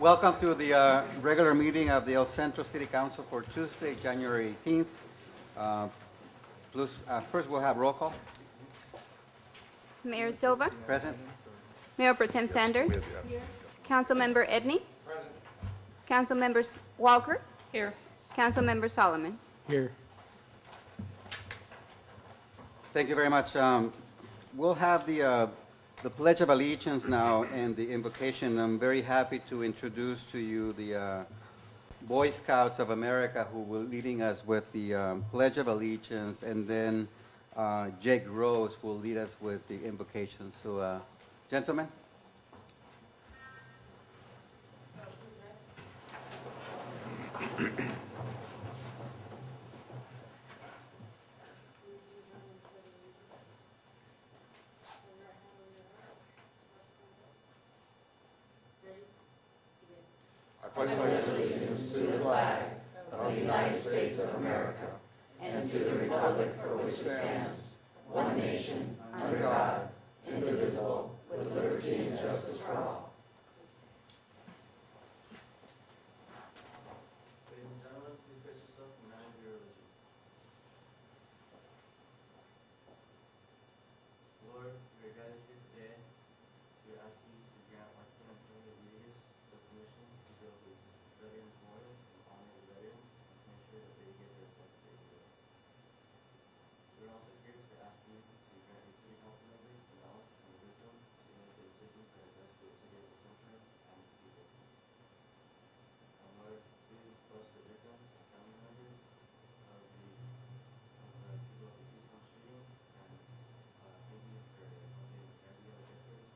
Welcome to the regular meeting of the El Centro City Council for Tuesday, January 18th. First, we'll have roll call. Mayor Silva. Present. Mayor Pro Tem Sanders. Here. Councilmember Edney. Present. Councilmember Walker. Here. Councilmember Solomon. Here. Thank you very much. We'll have the Pledge of Allegiance now and the invocation. I'm very happy to introduce to you the Boy Scouts of America who will be leading us with the Pledge of Allegiance, and then Jake Rose will lead us with the invocation. So, gentlemen. I pledge allegiance to the flag of the United States of America and to the republic for which it stands, one nation, under God, indivisible, with liberty and justice for all. Ladies and gentlemen, please place yourself in the manner of your religion. Lord, we are gathered here today to ask you to grant Martin Antonio Rodriguez the permission to go to his Veterans Memorial and honor the veterans and to make sure that they get their respect they deserve. We're also here to ask you to grant the city council members the knowledge and the wisdom to make the decisions that are best for the city of El Centro and its people. And Lord, please bless the victims and family members of the people of the Tucson shooting, and thank you for helping every other victims on the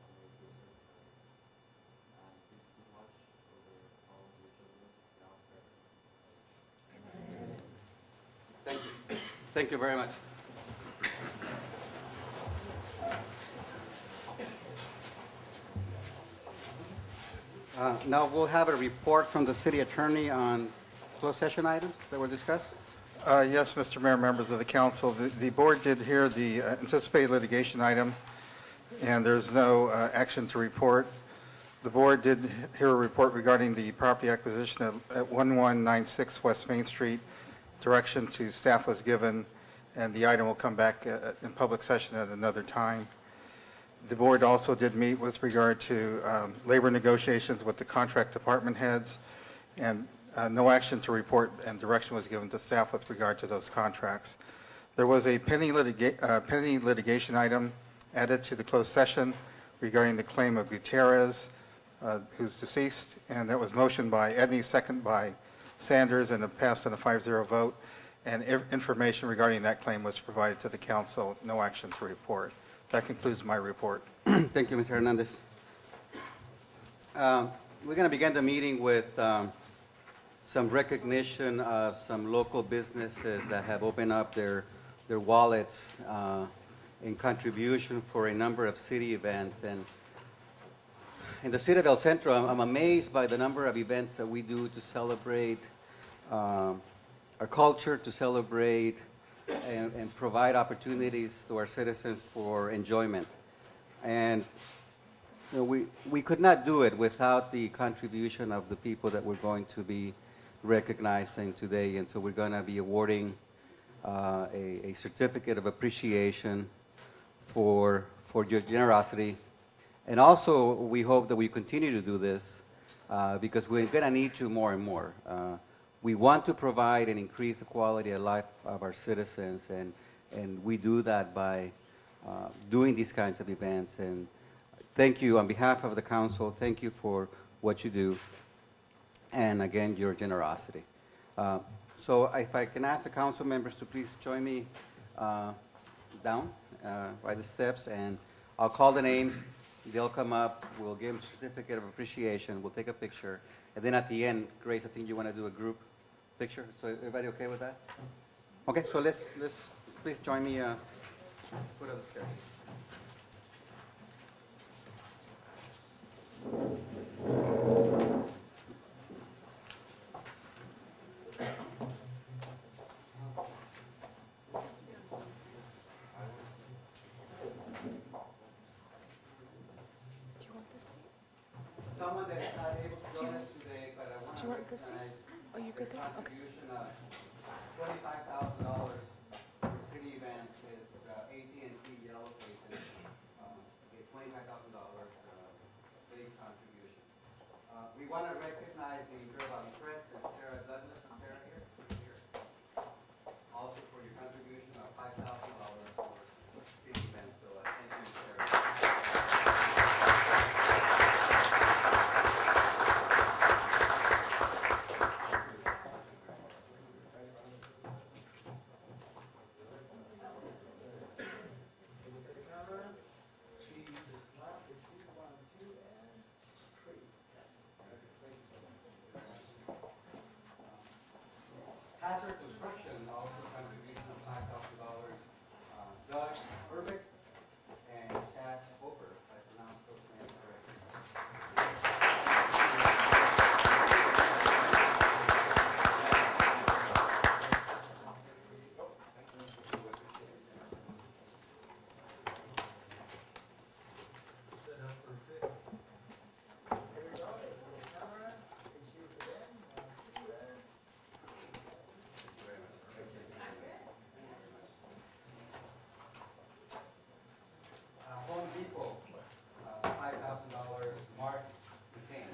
way to a certain time. And please keep watch over all of your children now and forever. Thank you. Thank you very much. Now we'll have a report from the city attorney on closed session items that were discussed. Yes, Mr. Mayor, members of the council, the board did hear the anticipated litigation item, and there's no action to report. The board did hear a report regarding the property acquisition at 1196 West Main Street. Direction to staff was given, and the item will come back in public session at another time. The board also did meet with regard to labor negotiations with the contract department heads, and no action to report, and direction was given to staff with regard to those contracts. There was a pending litigation item added to the closed session regarding the claim of Gutierrez, who's deceased, and that was motioned by Edney, second by Sanders, and it passed on a 5-0 vote, and information regarding that claim was provided to the council. No action to report. That concludes my report. Thank you, Mr. Hernandez. We're going to begin the meeting with some recognition of some local businesses that have opened up their wallets in contribution for a number of city events. And in the city of El Centro, I'm amazed by the number of events that we do to celebrate our culture, to celebrate and provide opportunities to our citizens for enjoyment. And you know, we could not do it without the contribution of the people that we're going to be recognizing today. And so we're going to be awarding a certificate of appreciation for your generosity. And also, we hope that we continue to do this because we're going to need you more and more. We want to provide and increase the quality of life of our citizens, and we do that by doing these kinds of events. And thank you on behalf of the council. Thank you for what you do, and again, your generosity. So if I can ask the council members to please join me down by the steps, and I'll call the names. They'll come up. We'll give them a certificate of appreciation. We'll take a picture. And then at the end, Grace, I think you want to do a group picture. So everybody okay with that? Okay, so let's please join me foot of the stairs. Someone that is not able to join us today. weren't good? Oh, you good there? Okay. Contribution of $25,000 for city events is AT&T Yellow Pages. Get $25,000 big contribution. We want to recognize the Imperial Valley Press and Sarah Douglas. Is Sarah here? Here. Also for your contribution of $5,000 for city events. So thank you, Sarah. Hazard Construction, also contribution of $5,000. Doug Urbick and Chad Hooper, I pronounced those names correctly. Home Depot, $5,000. Mark McCain.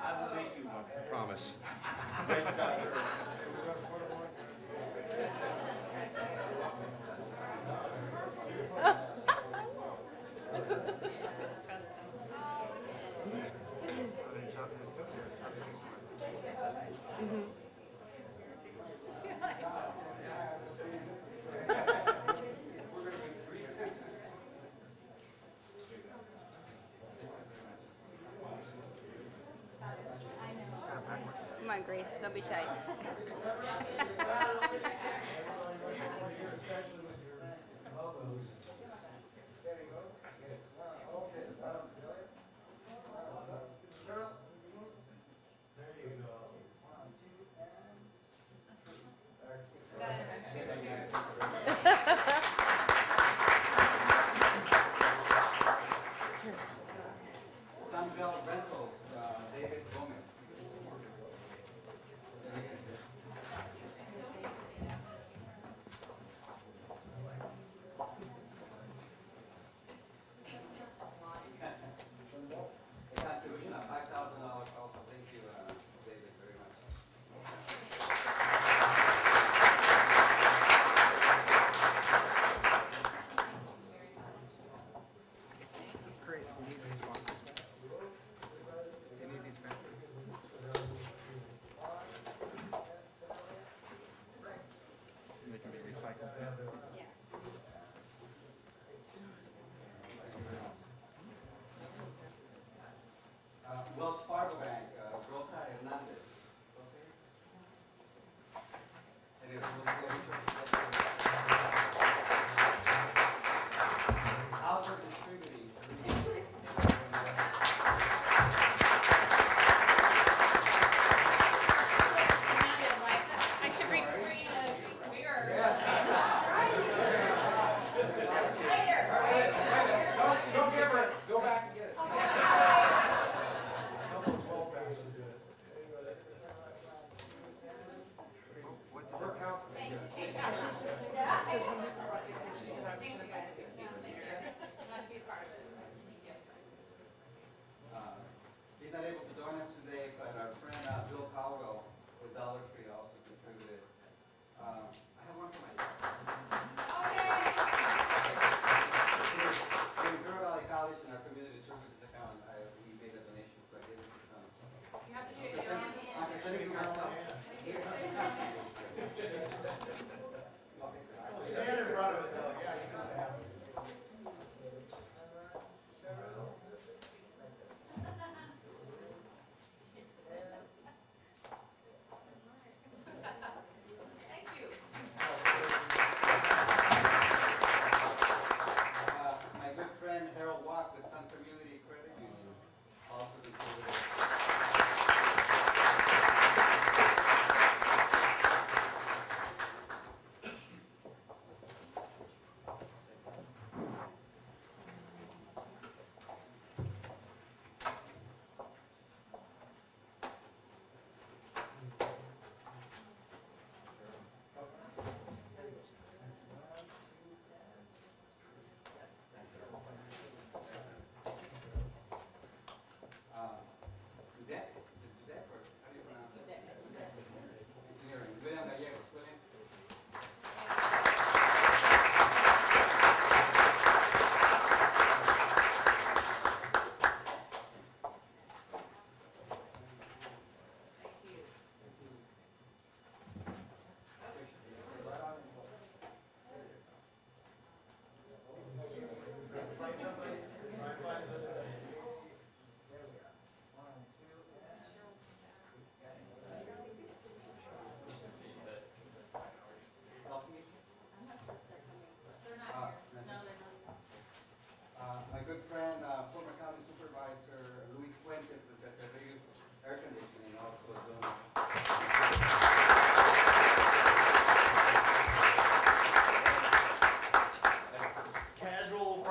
I will make you one, I promise. Come on, Grace, don't be shy. Sunbelt Rentals, David Gomez.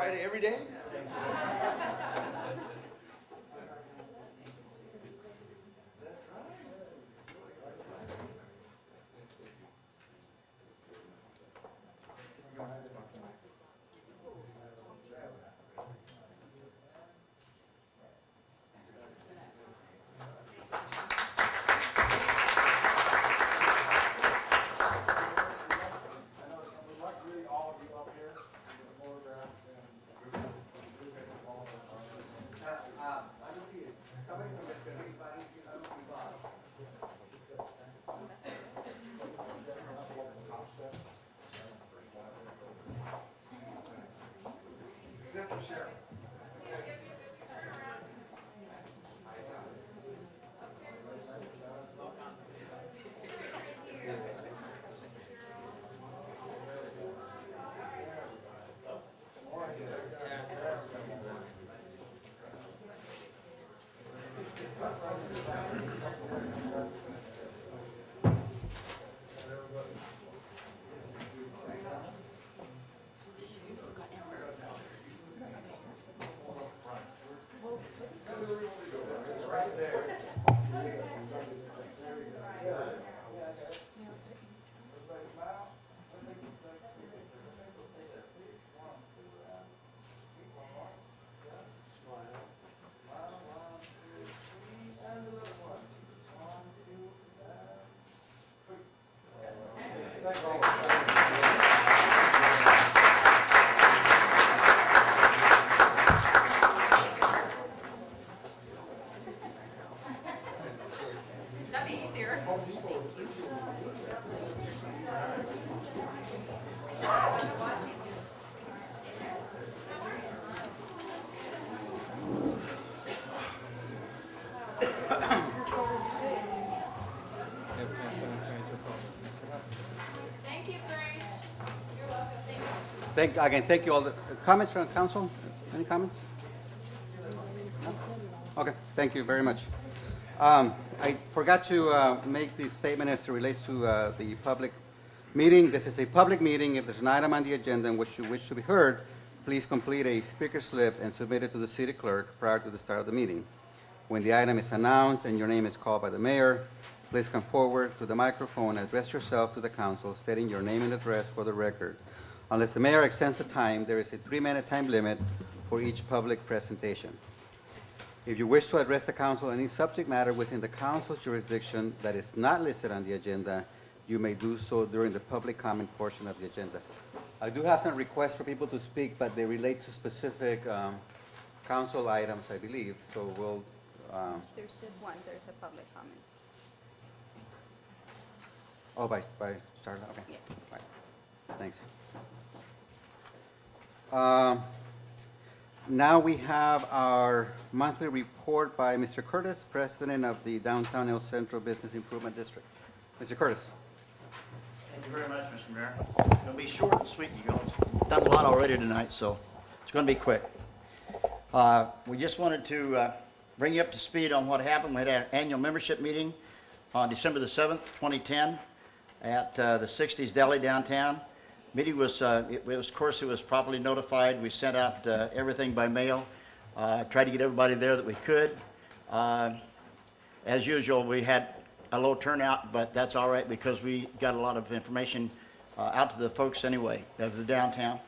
Friday every day? That'd be easier. Thank you all. Comments from council? Any comments? No? Okay, thank you very much. I forgot to make the statement as it relates to the public meeting. This is a public meeting. If there's an item on the agenda in which you wish to be heard, please complete a speaker slip and submit it to the city clerk prior to the start of the meeting. When the item is announced and your name is called by the mayor, please come forward to the microphone and address yourself to the council, stating your name and address for the record. Unless the mayor extends the time, there is a 3-minute time limit for each public presentation. If you wish to address the council on any subject matter within the council's jurisdiction that is not listed on the agenda, you may do so during the public comment portion of the agenda. I do have some requests for people to speak, but they relate to specific council items, I believe, so we'll... There's just one. There's a public comment. Oh, by Charlotte, okay. Yeah. Right. Thanks. Now we have our monthly report by Mr. Curtis, President of the Downtown El Centro Business Improvement District. Mr. Curtis. Thank you very much, Mr. Mayor. It'll be short and sweet, you guys. Done a lot already tonight, so it's going to be quick. We just wanted to bring you up to speed on what happened. We had an annual membership meeting on December the 7th, 2010 at the 60s Deli downtown. Meeting was, of course, it was properly notified. We sent out everything by mail, tried to get everybody there that we could. As usual, we had a low turnout, but that's all right because we got a lot of information out to the folks anyway of the downtown.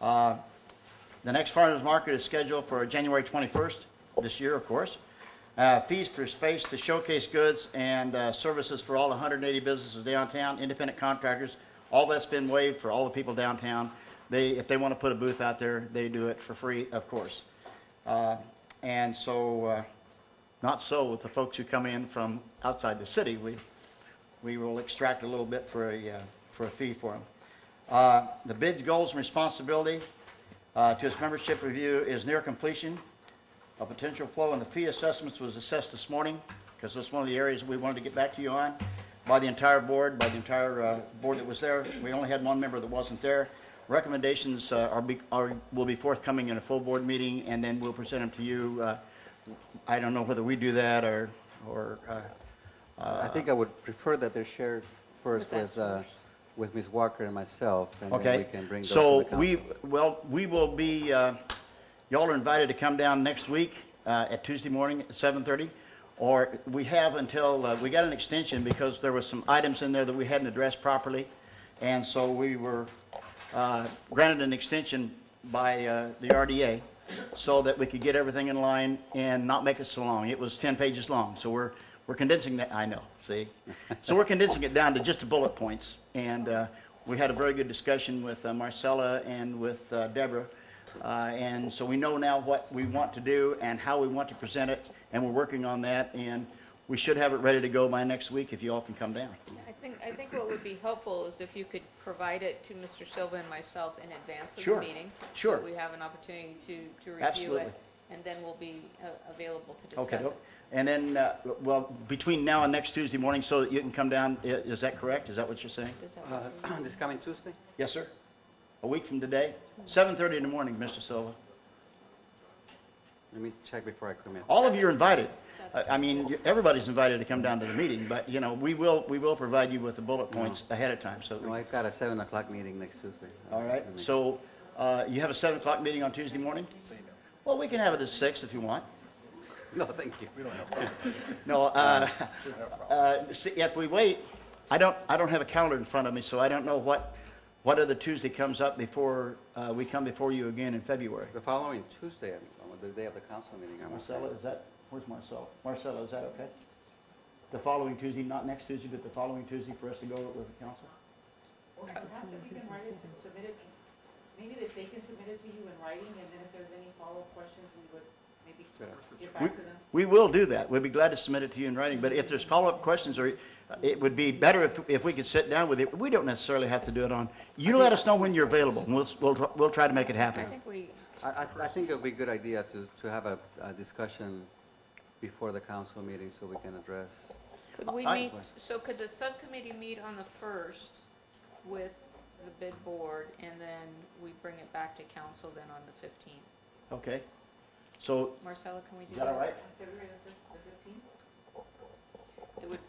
The next farmers market is scheduled for January 21st this year, of course. Fees for space to showcase goods and services for all 180 businesses downtown, independent contractors. All that's been waived for all the people downtown. If they want to put a booth out there, they do it for free, of course. And so, not so with the folks who come in from outside the city. We will extract a little bit for a fee for them. The bid's goals and responsibility to its membership review is near completion. A potential flow in the fee assessments was assessed this morning because that's one of the areas we wanted to get back to you on. By the entire board, board that was there. We only had one member that wasn't there. Recommendations will be forthcoming in a full board meeting, and then we'll present them to you. I don't know whether we do that or I think I would prefer that they're shared first with with Ms. Walker and myself, and then Okay. we can bring those to So the council. we will be, y'all are invited to come down next week at Tuesday morning at 7:30. Or we have until, we got an extension because there were some items in there that we hadn't addressed properly. And so we were granted an extension by the RDA so that we could get everything in line and not make it so long. It was 10 pages long, so we're condensing that, I know, see? So we're condensing it down to just the bullet points. And we had a very good discussion with Marcella and with Deborah. And so we know now what we want to do and how we want to present it, and we're working on that, and we should have it ready to go by next week if you all can come down. I think what would be helpful is if you could provide it to Mr. Silva and myself in advance of Sure, the meeting. sure. So we have an opportunity to review Absolutely. it, and then we'll be available to Okay. discuss it. And then, well, between now and next Tuesday morning, so that you can come down, is that correct? Is that what you're saying? Does that work for you? This coming Tuesday? Yes, sir. A week from today, 7:30 in the morning, Mr. Silva. Let me check before I come in. All of you are invited. I mean, everybody's invited to come down to the meeting, but, you know, we will provide you with the bullet points ahead of time, so. No, I've got a 7 o'clock meeting next Tuesday. All right, so you have a 7 o'clock meeting on Tuesday morning? Well, we can have it at 6 if you want. No, thank you. No, see, if we wait, I don't have a calendar in front of me, so I don't know what other Tuesday comes up before we come before you again in February. The following Tuesday, on the day of the council meeting, I must say. Marcella, is that, where's Marcella? Marcella, is that okay? The following Tuesday, not next Tuesday, but the following Tuesday for us to go with the council? Or perhaps if you can write it and submit it, maybe that they can submit it to you in writing, and then if there's any follow-up questions, we would maybe get back to them. We will do that. We'd be glad to submit it to you in writing, but if there's follow-up questions, or it would be better if we could sit down with it. We don't necessarily have to do it on, you let us know when you're available, and we'll try to make it I happen. think we, I think it would be a good idea to have a discussion before the council meeting so we can address. could we I- meet, so could the subcommittee meet on the 1st with the bid board, and then we bring it back to council then on the 15th? Okay? So, Marcella, can we do is that? that all right? February the 15th?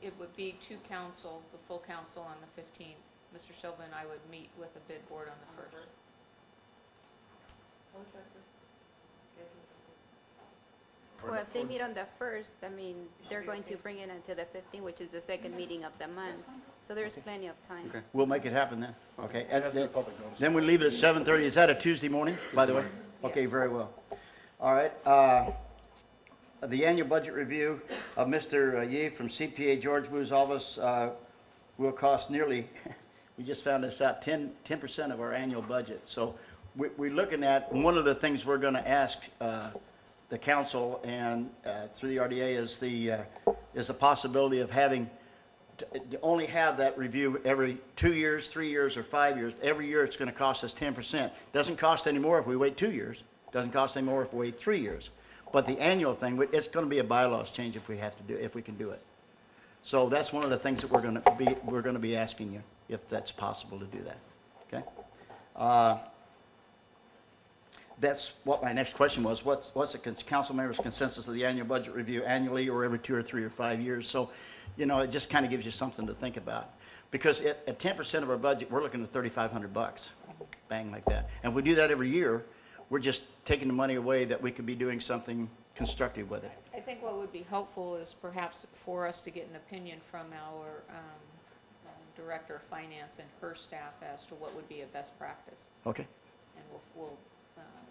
It would be to council, the full council on the 15th. Mr. Silva and I would meet with the bid board on the 1st. How is that scheduled? Well, if they meet on the 1st, I mean, they're going to bring it until the 15th, which is the second meeting of the month. So there's plenty of time. Okay. We'll make it happen then. Okay? Then we leave it at 7:30. Is that a Tuesday morning, by the way? Okay, Yes. very well. All right. The annual budget review of Mr. Yee from CPA George Wu's office will cost nearly, we just found this out, 10% of our annual budget. So we're looking at, one of the things we're going to ask the council and through the RDA is the possibility of having to only have that review every 2 years, 3 years, or 5 years. Every year it's going to cost us 10%. Doesn't cost any more if we wait 2 years. Doesn't cost any more if we wait 3 years. But the annual thing, it's going to be a bylaws change if we have to do, if we can do it. So that's one of the things that we're going to be asking you, if that's possible to do that. Okay? That's what my next question was. What's the council members' consensus of the annual budget review annually or every 2 or 3 or 5 years? So, you know, it just kind of gives you something to think about. Because at 10% of our budget, we're looking at $3,500, bang like that. And if we do that every year, we're just taking the money away that we could be doing something constructive with it. I think what would be helpful is perhaps for us to get an opinion from our Director of Finance and her staff as to what would be a best practice. Okay? And we'll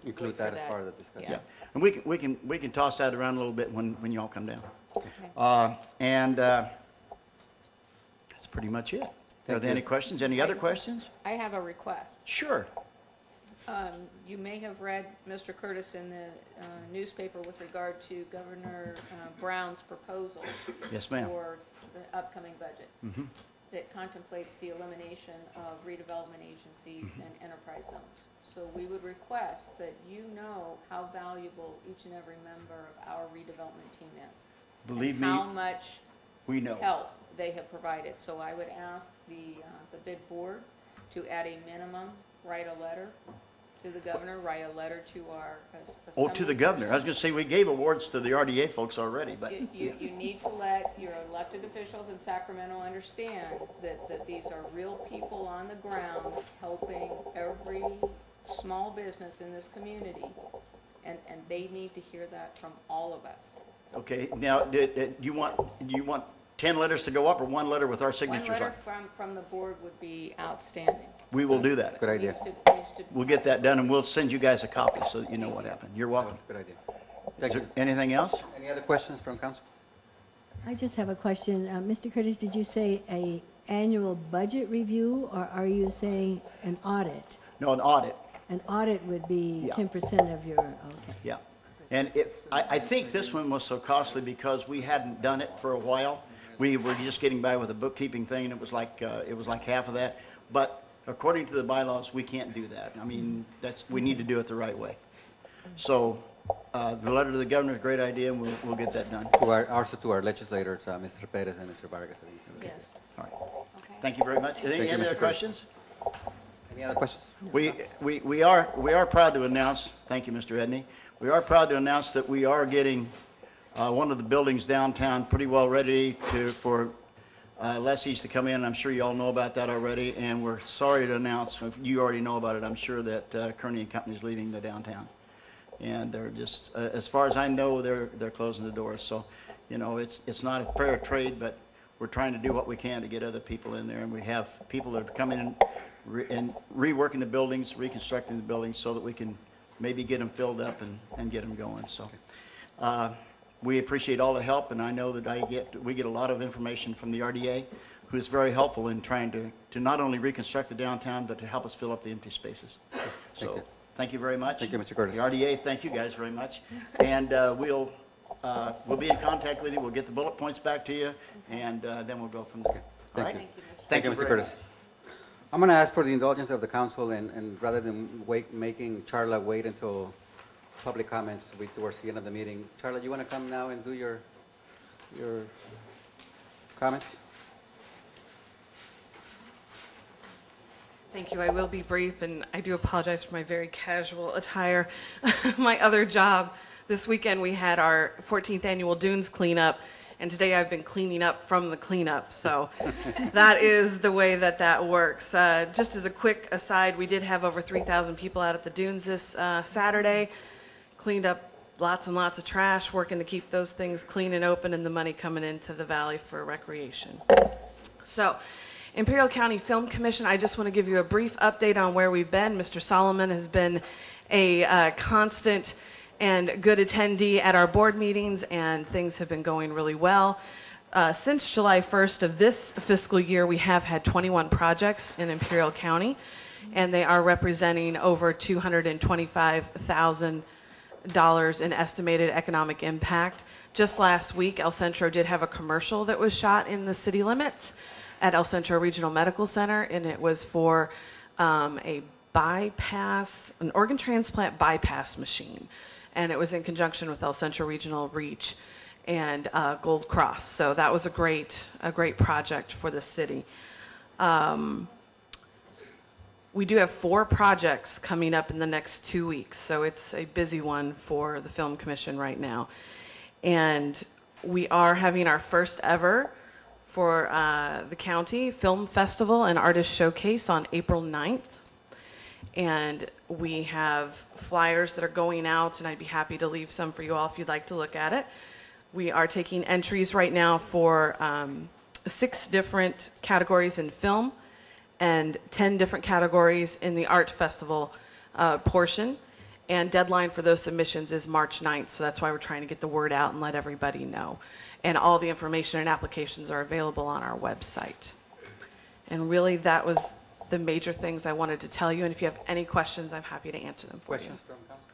Include wait for that as part of the discussion. Yeah. And we can toss that around a little bit when you all come down. Okay. That's pretty much it. Are Thank there any you. questions? Any other questions? I have a request. Sure. You may have read, Mr. Curtis, in the newspaper with regard to Governor Brown's proposal Yes, ma'am. for the upcoming budget Mhm. that contemplates the elimination of redevelopment agencies and enterprise zones. So we would request that you know how valuable each and every member of our redevelopment team is. Believe and me, how much we know. help they have provided. So I would ask the bid board to, at a minimum, write a letter to the governor, write a letter to our Oh, to the governor. I was going to say, we gave awards to the RDA folks already, but You need to let your elected officials in Sacramento understand that these are real people on the ground helping every small business in this community, and they need to hear that from all of us. okay. Now, do you want 10 letters to go up or one letter with our One signatures letter on? from the board would be outstanding. We will do that. Good idea. Needs to- We'll get that done and we'll send you guys a copy so that you know what happened. You're welcome. Good idea. Is Thank there you. anything else? Any other questions from council? I just have a question. Mr. Curtis, did you say a annual budget review, or are you saying an audit? No, an audit. An audit would be Yeah. 10% of your, okay. Yeah. And I think this one was so costly because we hadn't done it for a while. We were just getting by with a bookkeeping thing, and it was like half of that. But according to the bylaws, we can't do that. I mean, we need to do it the right way. So the letter to the governor is a great idea, and we'll get that done. Also to our legislators, Mr. Perez and Mr. Vargas. Yes, All right. okay. Thank you very much. you, Any other Mr. questions? Any other questions? We are proud to announce, thank you, Mr. Edney. We are proud to announce that we are getting one of the buildings downtown pretty well ready for lessees to come in. I'm sure you all know about that already, and we're sorry to announce, if you already know about it, I'm sure that Kearney and Company is leaving the downtown. And they're just, as far as I know, they're closing the doors. So, you know, it's not a fair trade, but we're trying to do what we can to get other people in there. And we have people that are coming in and reworking the buildings, reconstructing the buildings so that we can maybe get them filled up and get them going. So we appreciate all the help, and I know that we get a lot of information from the RDA, who is very helpful in trying to not only reconstruct the downtown, but to help us fill up the empty spaces. So thank you very much. Thank you, Mr. Curtis. The RDA, thank you guys very much. And we'll be in contact with you. We'll get the bullet points back to you, and then we'll go from there. Thank All right? you. Thank you, Mr. Thank you, Mr. very Curtis. much. I'm going to ask for the indulgence of the council, and rather than making Charla wait until public comments towards the end of the meeting, Charla, you want to come now and do your comments? Thank you. I will be brief, and I do apologize for my very casual attire. My other job, this weekend we had our 14th annual Dunes cleanup, and today I've been cleaning up from the cleanup. So that is the way that works. Just as a quick aside, we did have over 3,000 people out at the Dunes this Saturday, cleaned up lots and lots of trash, working to keep those things clean and open, and the money coming into the valley for recreation. So, Imperial County Film Commission, I just want to give you a brief update on where we've been. Mr. Solomon has been a constant and good attendee at our board meetings, and things have been going really well. Since July 1st of this fiscal year, we have had 21 projects in Imperial County, and they are representing over $225,000 in estimated economic impact. Just last week, El Centro did have a commercial that was shot in the city limits at El Centro Regional Medical Center, and it was for an organ transplant bypass machine. And it was in conjunction with El Centro Regional Reach and Gold Cross. So that was a great project for the city. We do have 4 projects coming up in the next 2 weeks, so it's a busy one for the Film Commission right now. And we are having our first ever for the county film festival and artist showcase on April 9th. And we have flyers that are going out, and I'd be happy to leave some for you all if you'd like to look at it. We are taking entries right now for 6 different categories in film and 10 different categories in the art festival portion. And deadline for those submissions is March 9th, so that's why we're trying to get the word out and let everybody know. And all the information and applications are available on our website. And really, that was the major things I wanted to tell you. And if you have any questions, I'm happy to answer them for Questions from council?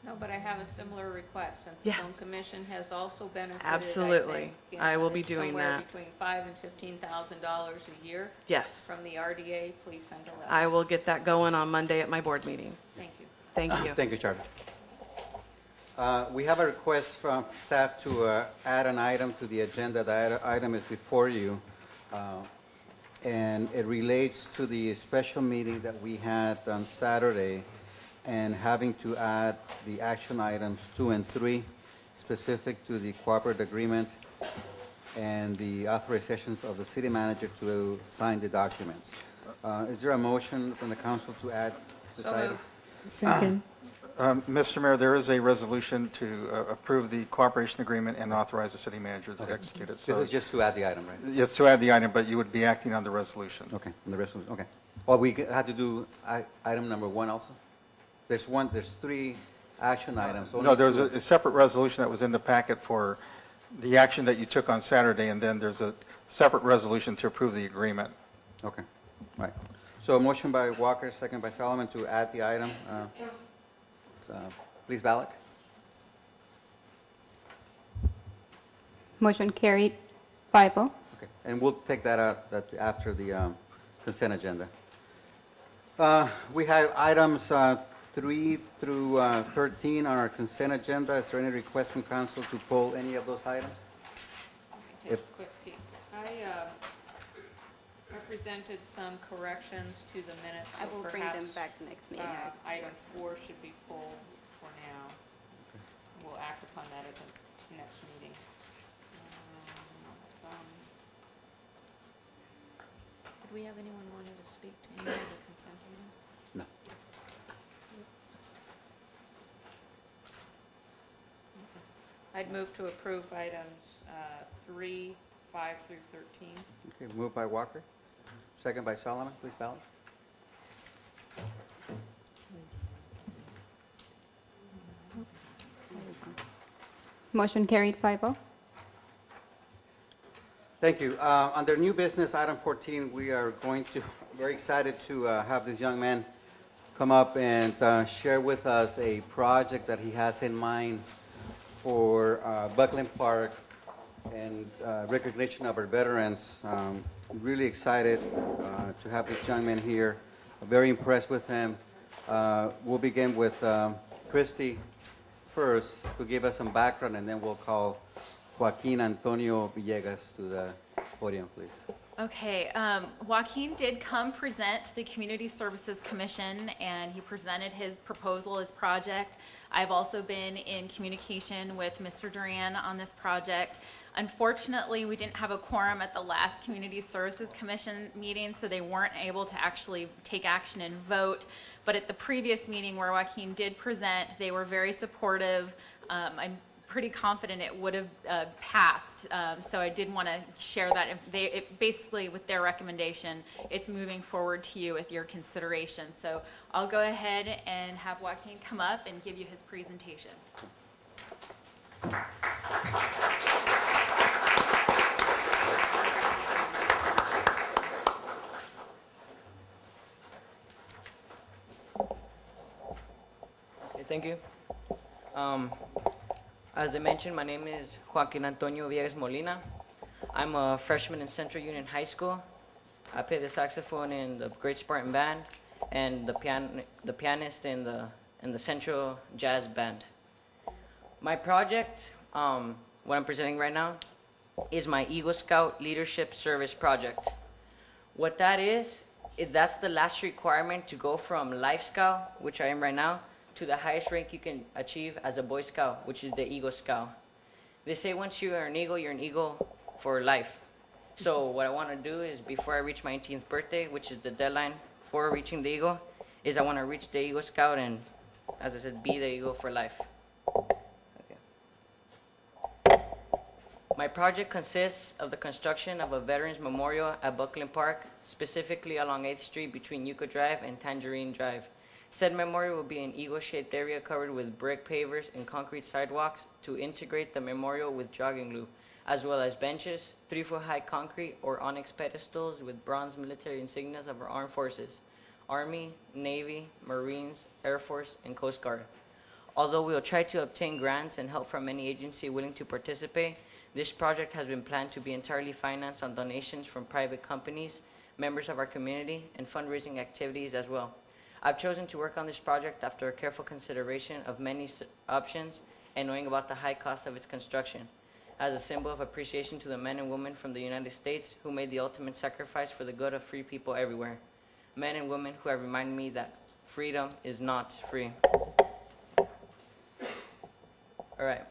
No, but I have a similar request, since the Yeah. Film Commission has also benefited, Absolutely. I will be somewhere doing that. between $5,000 and $15,000 a year you. Yes, from the RDA. Please send a letter. I will get that going on Monday at my board meeting. Thank you. Thank you. Thank you, Charlie. We have a request from staff to add an item to the agenda. The item is before you. and it relates to the special meeting that we had on Saturday and having to add the action items 2 and 3 specific to the cooperative agreement and the authorization of the city manager to sign the documents. Is there a motion from the council to add this item? Second. Mr. Mayor, there is a resolution to approve the cooperation agreement and authorize the city manager to execute it. This So is just to add the item, right? yes, to add the item, but you would be acting on the resolution. Okay, and the resolution, okay. Well, we had to do item number 1 also? There's 3 action items. No, only there was 2. a separate resolution that was in the packet for the action that you took on Saturday, and then there's a separate resolution to approve the agreement. Okay, right. So a motion by Walker, second by Solomon to add the item. Please ballot. Motion carried, 5-0. Okay, and we'll take that out after the consent agenda. We have items 3 through 13 on our consent agenda. Is there any request from council to pull any of those items? Take a quick peek. I presented some corrections to the minutes, so I will bring them back the next meeting. Item 4 should be pulled for now. We'll act upon that at the next meeting. Did we have anyone wanting to speak to any of the consent items? No. I'd move to approve items 3, 5 through 13. Okay, moved by Walker, second by Solomon. Please ballot. Motion carried, 5-0. Thank you. Under new business, item 14, we are very excited to have this young man come up and share with us a project that he has in mind for Buckland Park and recognition of our veterans. Really excited to have this young man here. Very impressed with him. We'll begin with Christy first to give us some background, and then we'll call Joaquin Antonio Villegas to the podium, please. Okay, Joaquin did come present to the Community Services Commission, and he presented his proposal, his project. I've also been in communication with Mr. Duran on this project. Unfortunately, we didn't have a quorum at the last Community Services Commission meeting, so they weren't able to actually take action and vote. But at the previous meeting where Joaquin did present, they were very supportive. I'm pretty confident it would have passed. So I did want to share that. Basically, with their recommendation, it's moving forward to you with your consideration. So I'll go ahead and have Joaquin come up and give you his presentation. Thank you. As I mentioned, my name is Joaquin Antonio Villegas Molina. I'm a freshman in Centro Union High School. I play the saxophone in the Great Spartan Band and the pianist in the Central Jazz Band. My project, what I'm presenting right now, is my Eagle Scout Leadership Service Project. What that is that's the last requirement to go from Life Scout, which I am right now, to the highest rank you can achieve as a Boy Scout, which is the Eagle Scout. They say once you are an Eagle, you're an Eagle for life. So what I want to do is, before I reach my 18th birthday, which is the deadline for reaching the Eagle, is I want to reach the Eagle Scout and, as I said, be the Eagle for life. Okay. My project consists of the construction of a Veterans Memorial at Buckland Park, specifically along 8th Street between Yucca Drive and Tangerine Drive. Said memorial will be an eagle-shaped area covered with brick pavers and concrete sidewalks to integrate the memorial with jogging loop, as well as benches, 3-foot-high concrete or onyx pedestals with bronze military insignia of our armed forces, Army, Navy, Marines, Air Force, and Coast Guard. Although we will try to obtain grants and help from any agency willing to participate, this project has been planned to be entirely financed on donations from private companies, members of our community, and fundraising activities as well. I've chosen to work on this project after a careful consideration of many options and knowing about the high cost of its construction. as a symbol of appreciation to the men and women from the United States who made the ultimate sacrifice for the good of free people everywhere. Men and women who have reminded me that freedom is not free. All right.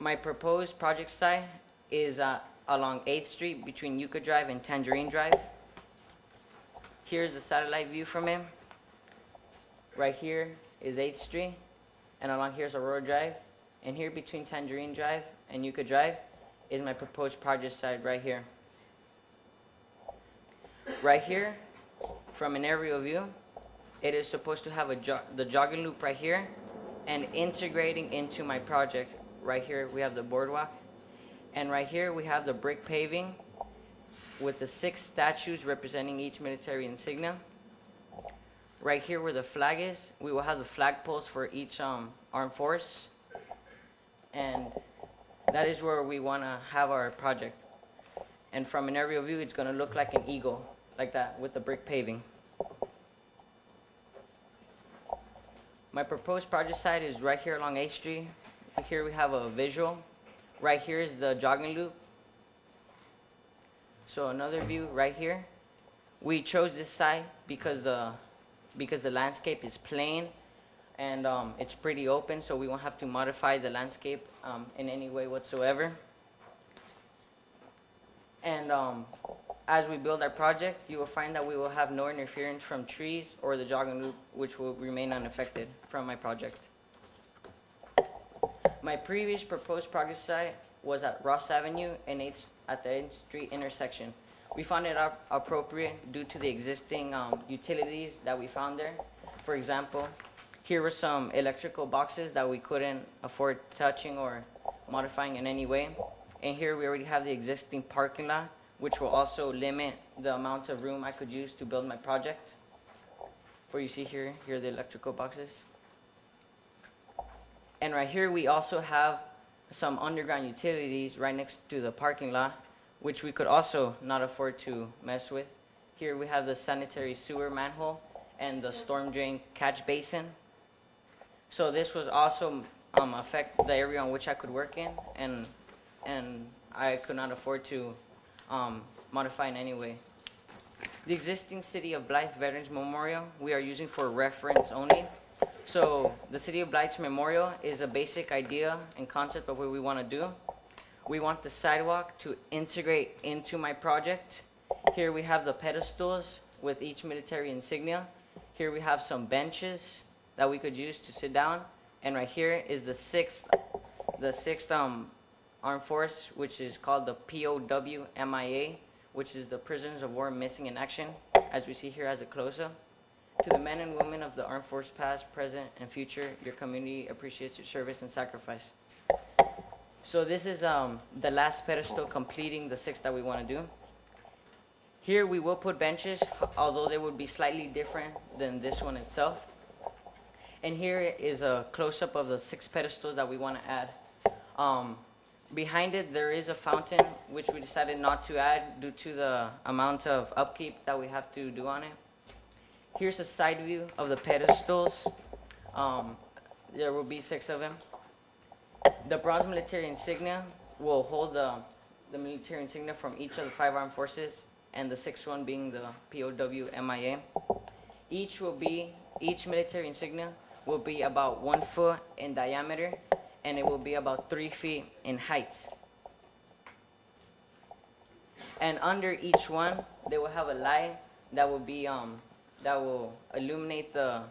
My proposed project site is along 8th Street between Yucca Drive and Tangerine Drive. Here's the satellite view from it. Right here is 8th Street, and along here's Aurora Drive. And here between Tangerine Drive and Yucca Drive is my proposed project site right here. Right here, from an aerial view, it is supposed to have the jogging loop right here, and integrating into my project. Right here we have the boardwalk, and right here we have the brick paving with the 6 statues representing each military insignia. Right here where the flag is, we will have the flag poles for each armed force, and that is where we want to have our project. And from an aerial view, it's going to look like an eagle, like that, with the brick paving. My proposed project site is right here along 8th Street. Here we have a visual. Right here is the jogging loop. So another view right here. We chose this site because the landscape is plain and it's pretty open, so we won't have to modify the landscape in any way whatsoever. And as we build our project, you will find that we will have no interference from trees or the jogging loop, which will remain unaffected from my project. My previous proposed project site was at Ross Avenue and at the 8th Street intersection. We found it appropriate due to the existing utilities that we found there. For example, here were some electrical boxes that we couldn't afford touching or modifying in any way. And here we already have the existing parking lot, which will also limit the amount of room I could use to build my project. For you see here are the electrical boxes. And right here we also have some underground utilities right next to the parking lot, which we could also not afford to mess with. Here we have the sanitary sewer manhole and the storm drain catch basin. So this would also affect the area on which I could work in, and I could not afford to modify in any way. The existing City of Blythe Veterans Memorial we are using for reference only. So the City of Blythe's Memorial is a basic idea and concept of what we want to do. We want the sidewalk to integrate into my project. Here we have the pedestals with each military insignia. Here we have some benches that we could use to sit down. And right here is the sixth armed force, which is called the POW MIA, which is the Prisoners of War Missing in Action, as we see here as a close-up. To the men and women of the armed force past, present, and future, your community appreciates your service and sacrifice. So this is the last pedestal completing the 6 that we want to do. Here we will put benches, although they would be slightly different than this one itself. And here is a close-up of the 6 pedestals that we want to add. Behind it there is a fountain, which we decided not to add due to the amount of upkeep that we have to do on it. Here's a side view of the pedestals. There will be 6 of them. The bronze military insignia will hold the military insignia from each of the 5 armed forces, and the 6th one being the POW MIA. Each military insignia will be about 1 foot in diameter, and it will be about 3 feet in height. And under each one, they will have a light that will be that will illuminate the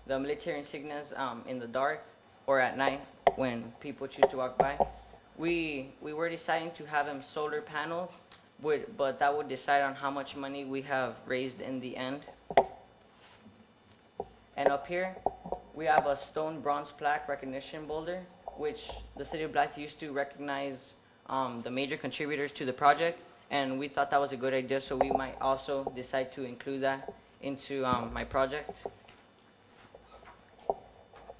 military insignias in the dark or at night when people choose to walk by. We were deciding to have them solar panels, but that would decide on how much money we have raised in the end. And up here, we have a stone bronze plaque recognition boulder, which the City of Blythe used to recognize the major contributors to the project, and we thought that was a good idea, so we might also decide to include that into my project.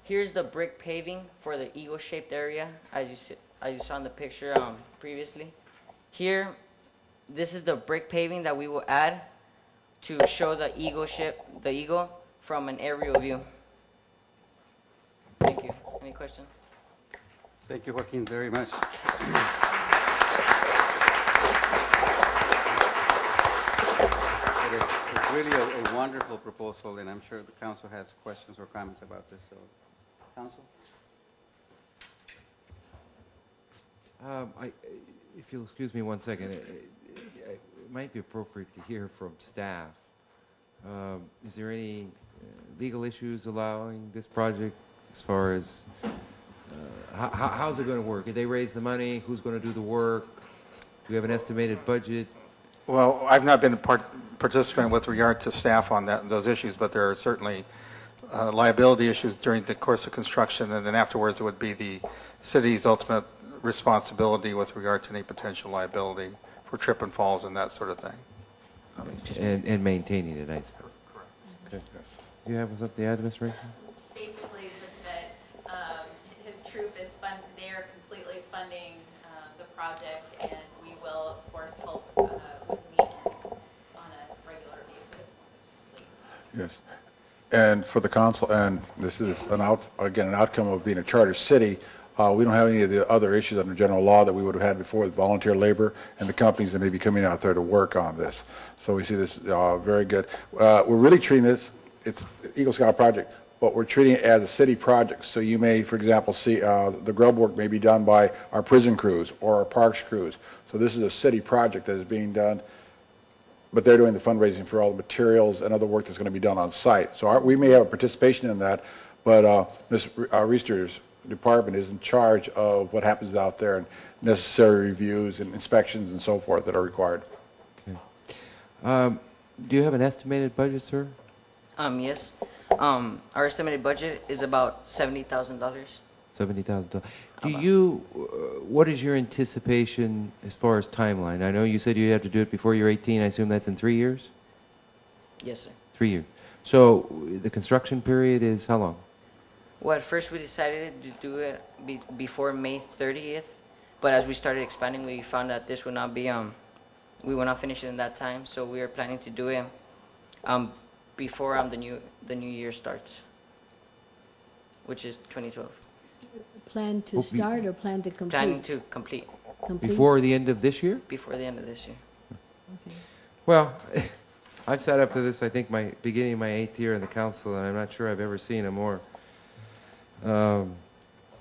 Here's the brick paving for the eagle-shaped area, as you saw in the picture previously. Here, this is the brick paving that we will add to show the eagle from an aerial view. Thank you. Any questions? Thank you, Joaquin, very much. really a wonderful proposal, and I'm sure the council has questions or comments about this. So, council? If you'll excuse me 1 second, it might be appropriate to hear from staff. Is there any legal issues allowing this project as far as how's it going to work? Did they raise the money? Who's going to do the work? Do we have an estimated budget? Well, I've not been a participant with regard to staff on those issues, but there are certainly liability issues during the course of construction, and then afterwards it would be the city's ultimate responsibility with regard to any potential liability for trip and falls and that sort of thing. And maintaining it, I suppose. Correct. Okay. Do you have something to add, Ms. Rachel? Basically, just that his troop is they're completely funding the project, and we will, of course, help with maintenance on a regular basis. Yes. And for the council, and this is an outcome of being a charter city, we don't have any of the other issues under general law that we would have had before with volunteer labor and the companies that may be coming out there to work on this. So we see this very good. We're really treating this, it's an Eagle Scout project, but we're treating it as a city project. So you may, for example, see the grub work may be done by our prison crews or our parks crews. So this is a city project that is being done, but they're doing the fundraising for all the materials and other work that's going to be done on site. So we may have a participation in that, but Ms. Reister's department is in charge of what happens out there and necessary reviews and inspections and so forth that are required. Okay. Do you have an estimated budget, sir? Yes. Our estimated budget is about $70,000. $70,000. Do you, what is your anticipation as far as timeline? I know you said you have to do it before you're 18. I assume that's in 3 years? Yes, sir. 3 years. So the construction period is how long? Well, at first we decided to do it before May 30th, but as we started expanding, we found that this would not be, we will not finish it in that time, so we are planning to do it before the new year starts, which is 2012. Plan to start or plan to complete? Planning to complete. Before the end of this year? Before the end of this year. Okay. Well, I've sat up for this, I think, beginning of my 8th year in the council, and I'm not sure I've ever seen a more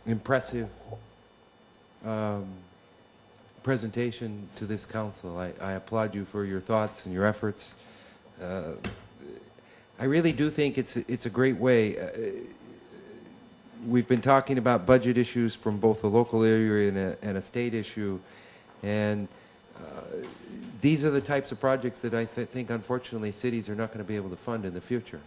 impressive presentation to this council. I applaud you for your thoughts and your efforts. I really do think it's a great way. We've been talking about budget issues from both a local area and a state issue, and these are the types of projects that I think, unfortunately, cities are not going to be able to fund in the future,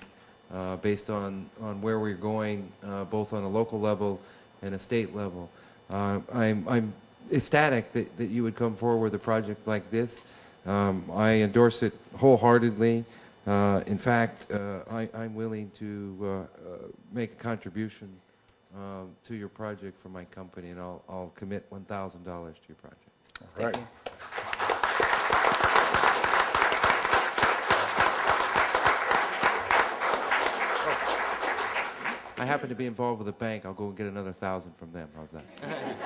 based on where we're going, both on a local level and a state level. I'm ecstatic that you would come forward with a project like this. I endorse it wholeheartedly. In fact, I'm willing to make a contribution to your project for my company, and I'll commit $1,000 to your project. All right. I happen to be involved with a bank. I'll go and get another 1,000 from them. How's that?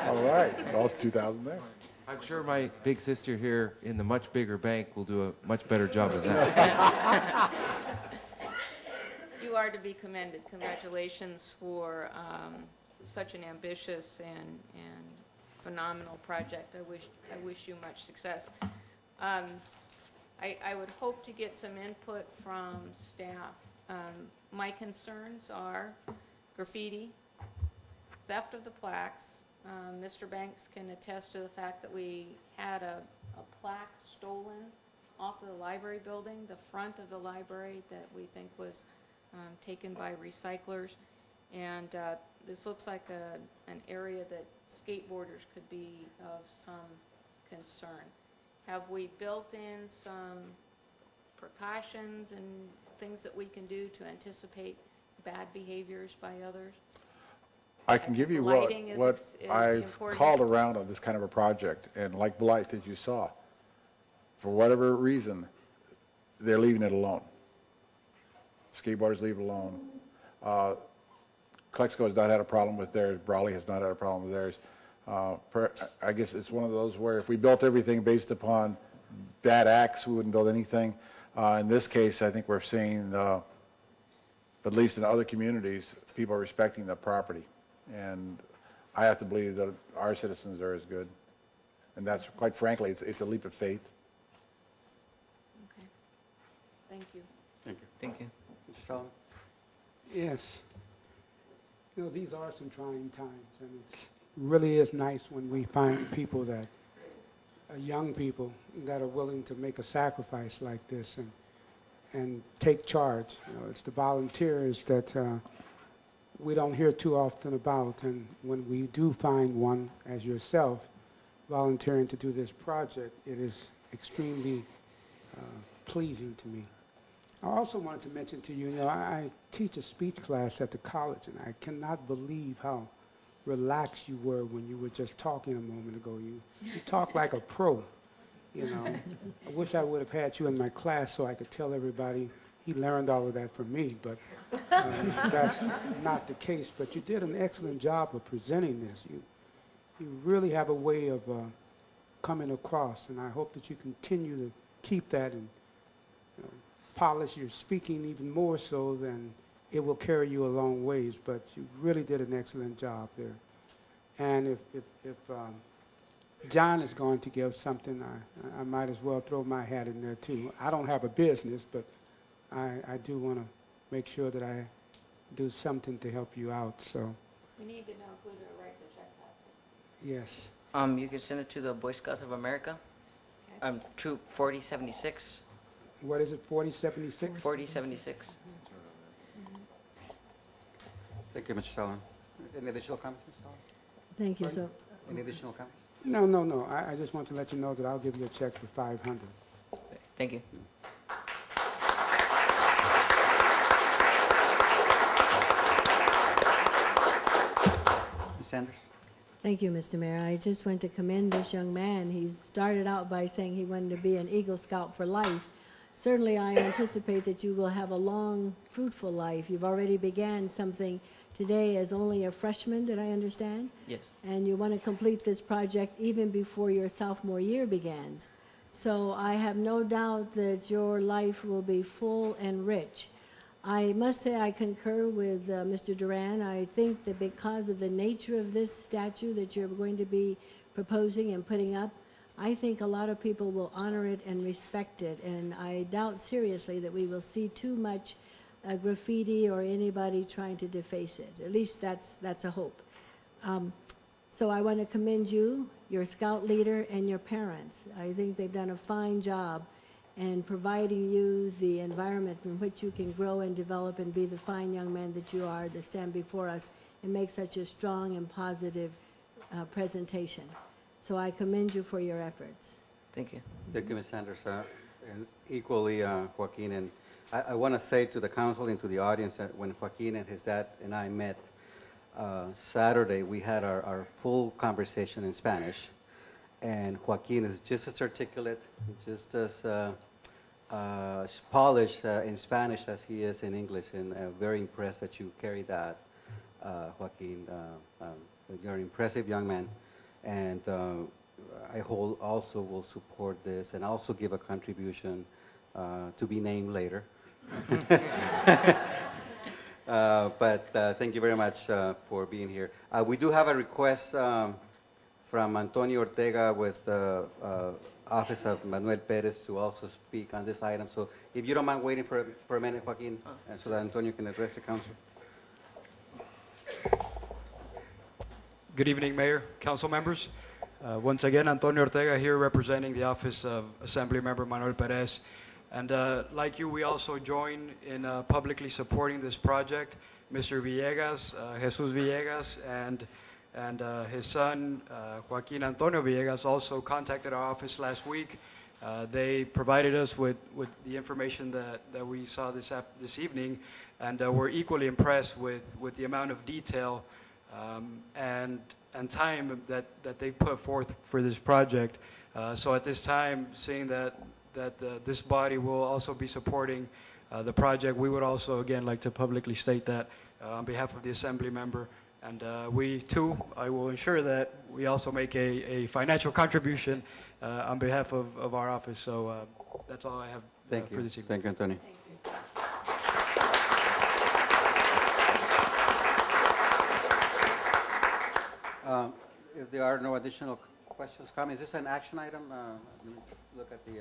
All right. All 2,000 there. I'm sure my big sister here in the much bigger bank will do a much better job of that. You are to be commended. Congratulations for such an ambitious and phenomenal project. I wish you much success. I would hope to get some input from staff. My concerns are graffiti, theft of the plaques. Mr. Banks can attest to the fact that we had a plaque stolen off of the library building, the front of the library, that we think was taken by recyclers. And this looks like an area that skateboarders could be of some concern. Have we built in some precautions and things that we can do to anticipate bad behaviors by others? I can give you Lighting is what I've important. called around on this kind of a project, and like Blight that you saw, for whatever reason, they're leaving it alone. Skateboarders leave it alone. Clexco has not had a problem with theirs. Brawley has not had a problem with theirs. I guess it's one of those where if we built everything based upon bad acts, we wouldn't build anything. In this case, I think we're seeing, at least in other communities, people are respecting the property. And I have to believe that our citizens are as good. And that's, quite frankly, it's a leap of faith. Okay. Thank you. Thank you. Thank you. Mr. Solomon? Yes. You know, these are some trying times, and it really is nice when we find people that young people that are willing to make a sacrifice like this and take charge. You know, it's the volunteers that we don't hear too often about, and when we do find one, as yourself, volunteering to do this project, it is extremely pleasing to me. I also wanted to mention to you, I teach a speech class at the college, and I cannot believe how relaxed you were when you were just talking a moment ago. You talk like a pro, you know. I wish I would have had you in my class so I could tell everybody he learned all of that from me, but that's not the case. But you did an excellent job of presenting this. You really have a way of coming across, and I hope that you continue to keep that and polish your speaking even more so, then it will carry you a long ways. But you really did an excellent job there. And if John is going to give something, I might as well throw my hat in there too. I don't have a business, but I do want to make sure that I do something to help you out. So You need to know who to write the checks out to. yes. You can send it to the Boy Scouts of America. Troop 4076. What is it, 4076? 4076. Thank you, Mr. Solomon. Any additional comments, Mr. Solomon? Thank you. So, Any additional comments? No. I just want to let you know that I'll give you a check for $500. Thank you. Ms. Sanders? thank you, Mr. Mayor. I just want to commend this young man. He started out by saying he wanted to be an Eagle Scout for life. Certainly, I anticipate that you will have a long, fruitful life. You've already began something today as only a freshman, did I understand? Yes. And you want to complete this project even before your sophomore year begins. So I have no doubt that your life will be full and rich. I must say I concur with Mr. Duran. I think that because of the nature of this statue that you're going to be proposing and putting up, I think a lot of people will honor it and respect it, and I doubt seriously that we will see too much graffiti or anybody trying to deface it. At least that's a hope. So I want to commend you, your scout leader, and your parents. I think they've done a fine job in providing you the environment in which you can grow and develop and be the fine young man that you are to stand before us and make such a strong and positive presentation. So I commend you for your efforts. Thank you. Thank you, Ms. Sanders. And equally, Joaquin, and I want to say to the council and to the audience that when Joaquin and his dad and I met Saturday, we had our full conversation in Spanish. And Joaquin is just as articulate, just as polished in Spanish as he is in English. And very impressed that you carry that, Joaquin. You're an impressive young man. And I also will support this and also give a contribution to be named later. But thank you very much for being here. We do have a request from Antonio Ortega with the Office of Manuel Perez to also speak on this item. So if you don't mind waiting for a minute, Joaquin, and so that Antonio can address the council. Good evening, Mayor, council members. Once again, Antonio Ortega here representing the Office of Assembly Member Manuel Perez. And like you, we also join in publicly supporting this project. Mr. Villegas, Jesus Villegas, and his son, Joaquin Antonio Villegas, also contacted our office last week. They provided us with the information that we saw this evening, and we're equally impressed with the amount of detail and time that they put forth for this project. So at this time, seeing that this body will also be supporting the project, we would also again like to publicly state that on behalf of the Assembly member. And we too, I will ensure that we also make a financial contribution on behalf of our office. So that's all I have Thank for you. this evening. Thank you, Antonio. If there are no additional questions, comments, is this an action item? Let me look at the,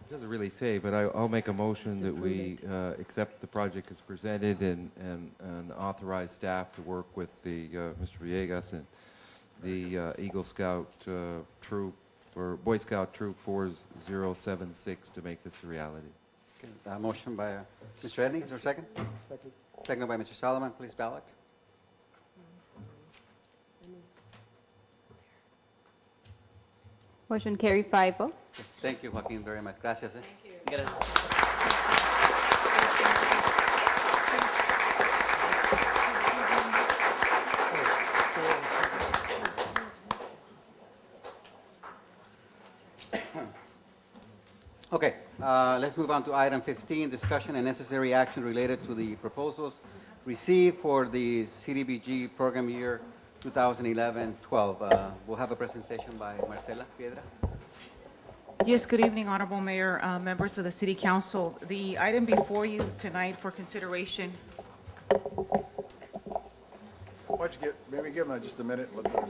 It doesn't really say, but I'll make a motion that we accept the project as presented and authorize staff to work with the Mr. Villegas and the Eagle Scout troop, or Boy Scout Troop 4076 to make this a reality. okay, motion by Mr. Edney, is there a second? Second. Second by Mr. Solomon, please ballot. Motion carried 5-0. Thank you, Joaquin, very much. Gracias. Okay, let's move on to item 15, discussion and necessary action related to the proposals received for the CDBG program year 2011-12. We'll have a presentation by Marcela Piedra. Yes, good evening, Honorable Mayor, members of the City Council. The item before you tonight for consideration. Why'd you maybe give them just a minute? Let them.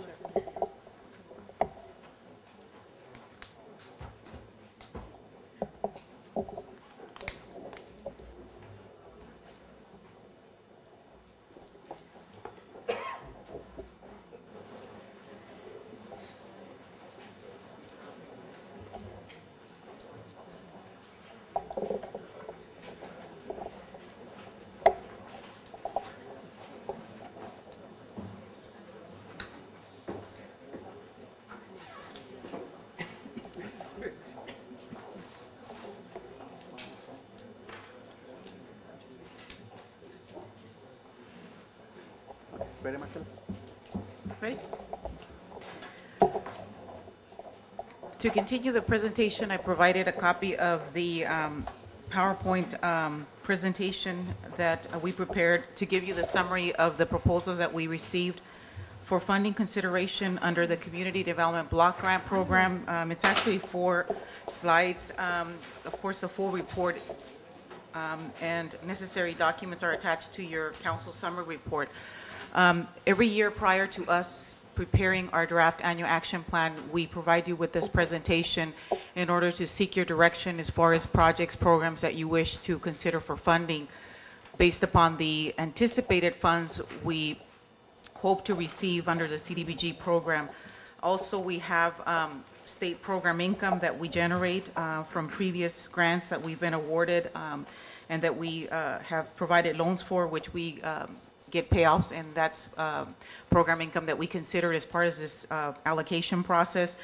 Ready, Marcela? Ready? To continue the presentation, I provided a copy of the PowerPoint presentation that we prepared to give you the summary of the proposals that we received for funding consideration under the Community Development Block Grant Program. It's actually 4 slides. Of course, the full report and necessary documents are attached to your council summary report. Every year prior to us preparing our draft annual action plan, we provide you with this presentation in order to seek your direction as far as projects, programs that you wish to consider for funding. Based upon the anticipated funds we hope to receive under the CDBG program. Also, we have state program income that we generate from previous grants that we've been awarded and that we have provided loans for, which we get payoffs, and that's program income that we consider as part of this allocation process.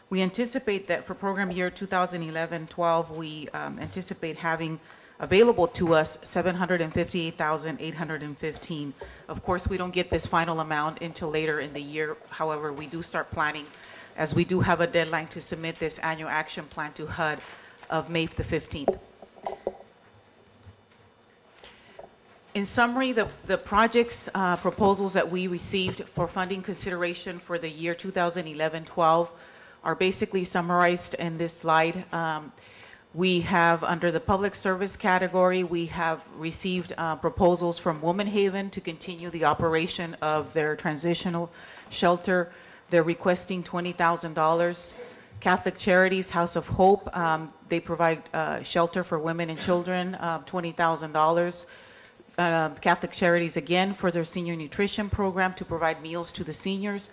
We anticipate that for program year 2011-12, we anticipate having available to us $758,815. Of course, we don't get this final amount until later in the year. However, we do start planning, as we do have a deadline to submit this annual action plan to HUD of May the 15th. In summary, the projects proposals that we received for funding consideration for the year 2011-12 are basically summarized in this slide. We have, under the public service category, we have received proposals from Woman Haven to continue the operation of their transitional shelter. They're requesting $20,000. Catholic Charities House of Hope, they provide shelter for women and children, $20,000. Catholic Charities, again, for their senior nutrition program to provide meals to the seniors.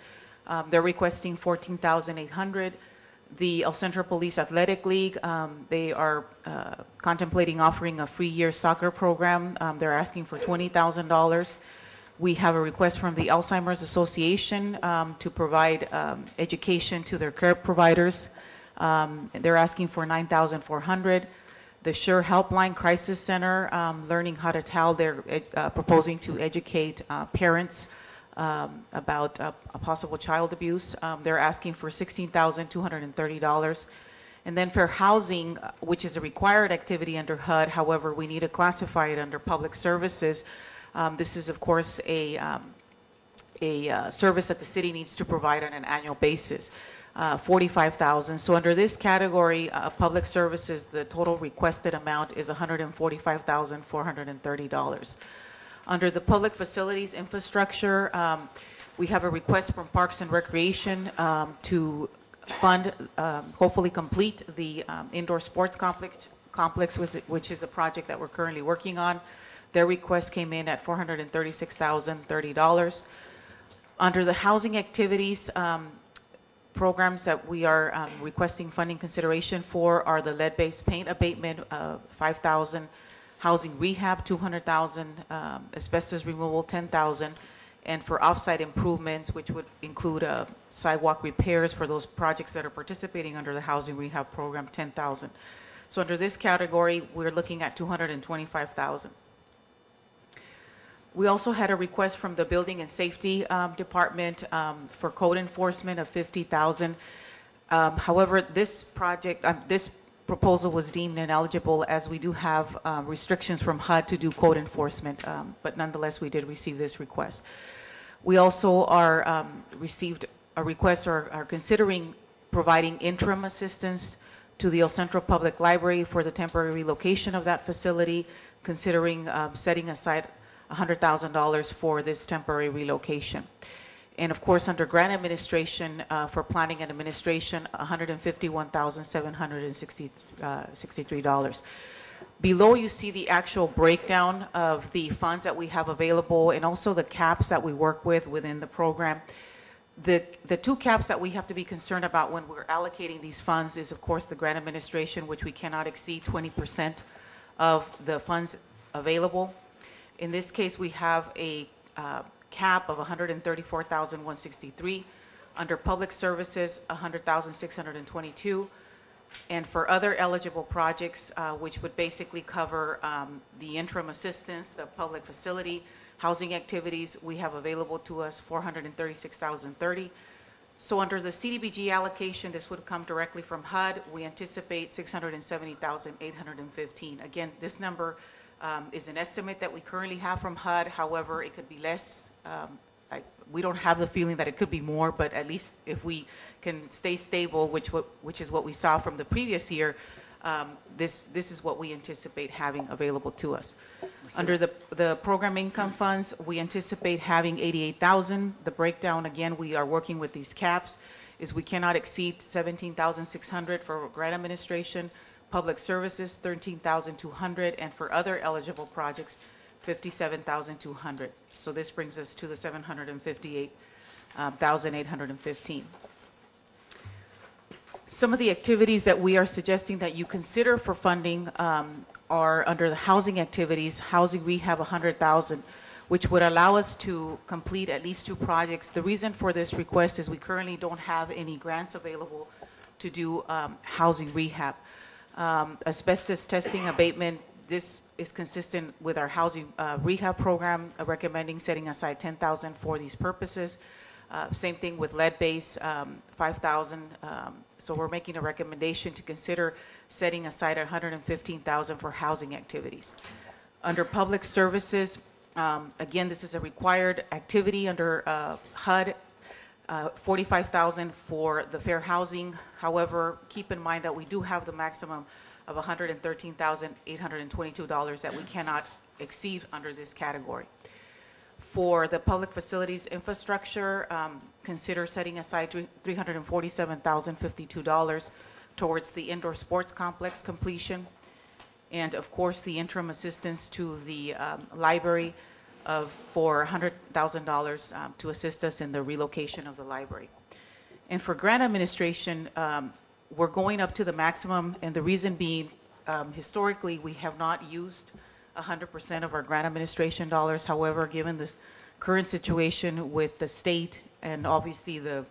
They're requesting $14,800. The El Centro Police Athletic League, they are contemplating offering a free year soccer program. They're asking for $20,000. We have a request from the Alzheimer's Association to provide education to their care providers. They're asking for $9,400. The Sure Helpline Crisis Center, learning how to tell, they're proposing to educate parents about a possible child abuse. They're asking for $16,230. And then for housing, which is a required activity under HUD, however, we need to classify it under public services. This is, of course, a service that the city needs to provide on an annual basis. $45,000. So under this category, public services, the total requested amount is $145,430. Under the public facilities infrastructure, we have a request from Parks and Recreation to fund, hopefully complete the indoor sports complex, which is a project that we're currently working on. Their request came in at $436,030. Under the housing activities, programs that we are requesting funding consideration for are the lead-based paint abatement of $5,000, housing rehab $200,000, asbestos removal $10,000, and for off-site improvements, which would include sidewalk repairs for those projects that are participating under the housing rehab program, $10,000. So under this category, we're looking at $225,000. We also had a request from the Building and Safety Department for code enforcement of $50,000. However, this project, this proposal was deemed ineligible as we do have restrictions from HUD to do code enforcement, but nonetheless, we did receive this request. We also are received a request or are considering providing interim assistance to the El Centro Public Library for the temporary relocation of that facility, considering setting aside $100,000 for this temporary relocation. And of course, under grant administration for planning and administration, $151,763. Below, you see the actual breakdown of the funds that we have available and also the caps that we work with within the program. The two caps that we have to be concerned about when we're allocating these funds is, of course, the grant administration, which we cannot exceed 20% of the funds available. In this case, we have a cap of $134,163. Under public services, $100,622. And for other eligible projects, which would basically cover the interim assistance, the public facility, housing activities, we have available to us $436,030. So under the CDBG allocation, this would come directly from HUD. We anticipate $670,815. Again, this number is an estimate that we currently have from HUD. However, it could be less. We don't have the feeling that it could be more, but at least if we can stay stable, which is what we saw from the previous year, this is what we anticipate having available to us. Under the program income funds, we anticipate having $88,000. The breakdown, again, we are working with these caps, is we cannot exceed $17,600 for grant administration, public services, $13,200, and for other eligible projects, $57,200. So this brings us to the $758,815. Some of the activities that we are suggesting that you consider for funding are under the housing activities, housing rehab $100,000, which would allow us to complete at least 2 projects. The reason for this request is we currently don't have any grants available to do housing rehab. Asbestos testing abatement, this is consistent with our housing rehab program, recommending setting aside $10,000 for these purposes. Same thing with lead base, $5,000. So we're making a recommendation to consider setting aside $115,000 for housing activities. Under public services, again, this is a required activity under HUD, $45,000 for the fair housing. However, keep in mind that we do have the maximum of $113,822 that we cannot exceed under this category. For the public facilities infrastructure, consider setting aside $347,052 towards the indoor sports complex completion, and of course the interim assistance to the library for $100,000 to assist us in the relocation of the library. And for grant administration, we're going up to the maximum, and the reason being, historically, we have not used 100% of our grant administration dollars. However, given the current situation with the state and obviously the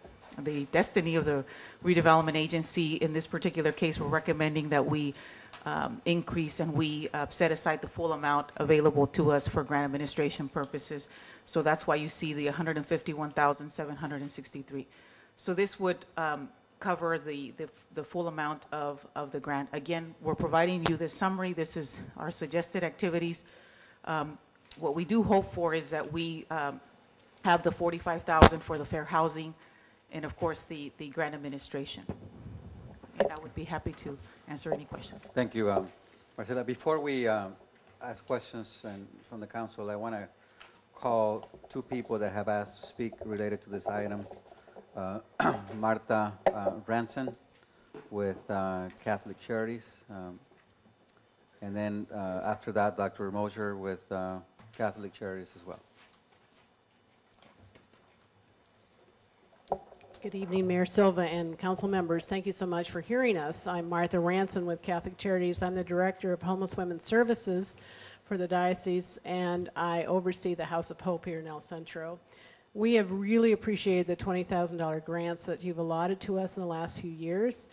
destiny of the redevelopment agency, in this particular case, we're recommending that we increase and we set aside the full amount available to us for grant administration purposes. So that's why you see the $151,763. So this would cover the full amount of the grant. Again, we're providing you this summary. This is our suggested activities. What we do hope for is that we have the $45,000 for the fair housing and of course, the grant administration. And I would be happy to answer any questions. Thank you, Marcela. Before we ask questions from the council, I want to call two people that have asked to speak related to this item. Martha Ranson with Catholic Charities, and then after that, Dr. Mosier with Catholic Charities as well. Good evening, Mayor Silva and council members. Thank you so much for hearing us. I'm Martha Ranson with Catholic Charities. I'm the Director of Homeless Women's Services for the diocese, and I oversee the House of Hope here in El Centro. We have really appreciated the $20,000 grants that you've allotted to us in the last few years.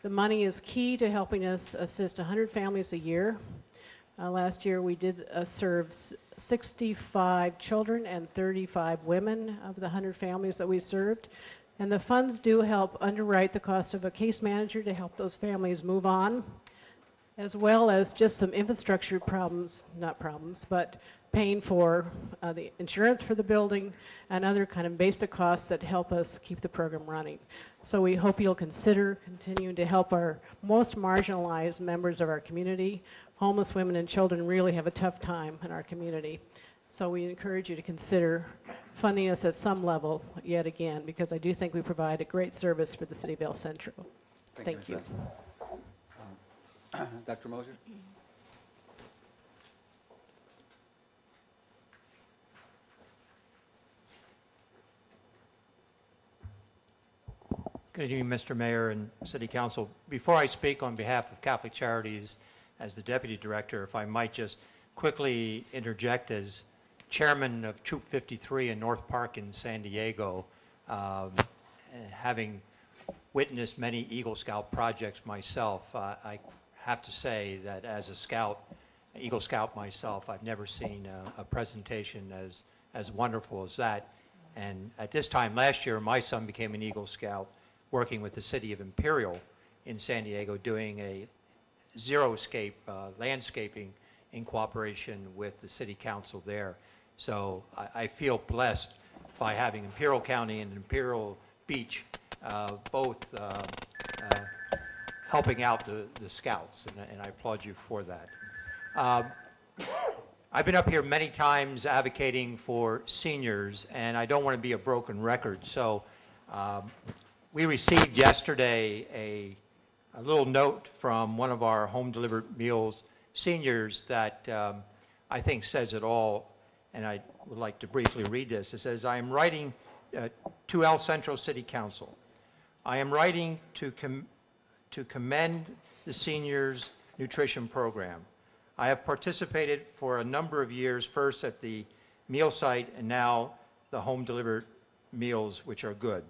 The money is key to helping us assist 100 families a year. Last year we did serve 65 children and 35 women of the 100 families that we served. And the funds do help underwrite the cost of a case manager to help those families move on, as well as just some infrastructure problems, not problems, but paying for the insurance for the building and other kind of basic costs that help us keep the program running. So we hope you'll consider continuing to help our most marginalized members of our community. Homeless women and children really have a tough time in our community. So we encourage you to consider funding us at some level yet again, because I do think we provide a great service for the city of El Centro. Thank you. Dr. Mosier? Good evening, Mr. Mayor and City Council. Before I speak on behalf of Catholic Charities as the Deputy Director, if I might just quickly interject as Chairman of Troop 53 in North Park in San Diego, having witnessed many Eagle Scout projects myself, I have to say that as a Scout, Eagle Scout myself, I've never seen a presentation as wonderful as that. And at this time last year, my son became an Eagle Scout working with the city of Imperial in San Diego, doing a zero-scape landscaping in cooperation with the city council there. So I feel blessed by having Imperial County and Imperial Beach both helping out the scouts, and I applaud you for that. I've been up here many times advocating for seniors, and I don't want to be a broken record. So we received yesterday a little note from one of our home-delivered meals seniors that I think says it all, and I would like to briefly read this. It says, I am writing to El Centro City Council. I am writing to commend the seniors nutrition program. I have participated for a number of years, first at the meal site and now the home-delivered meals, which are good.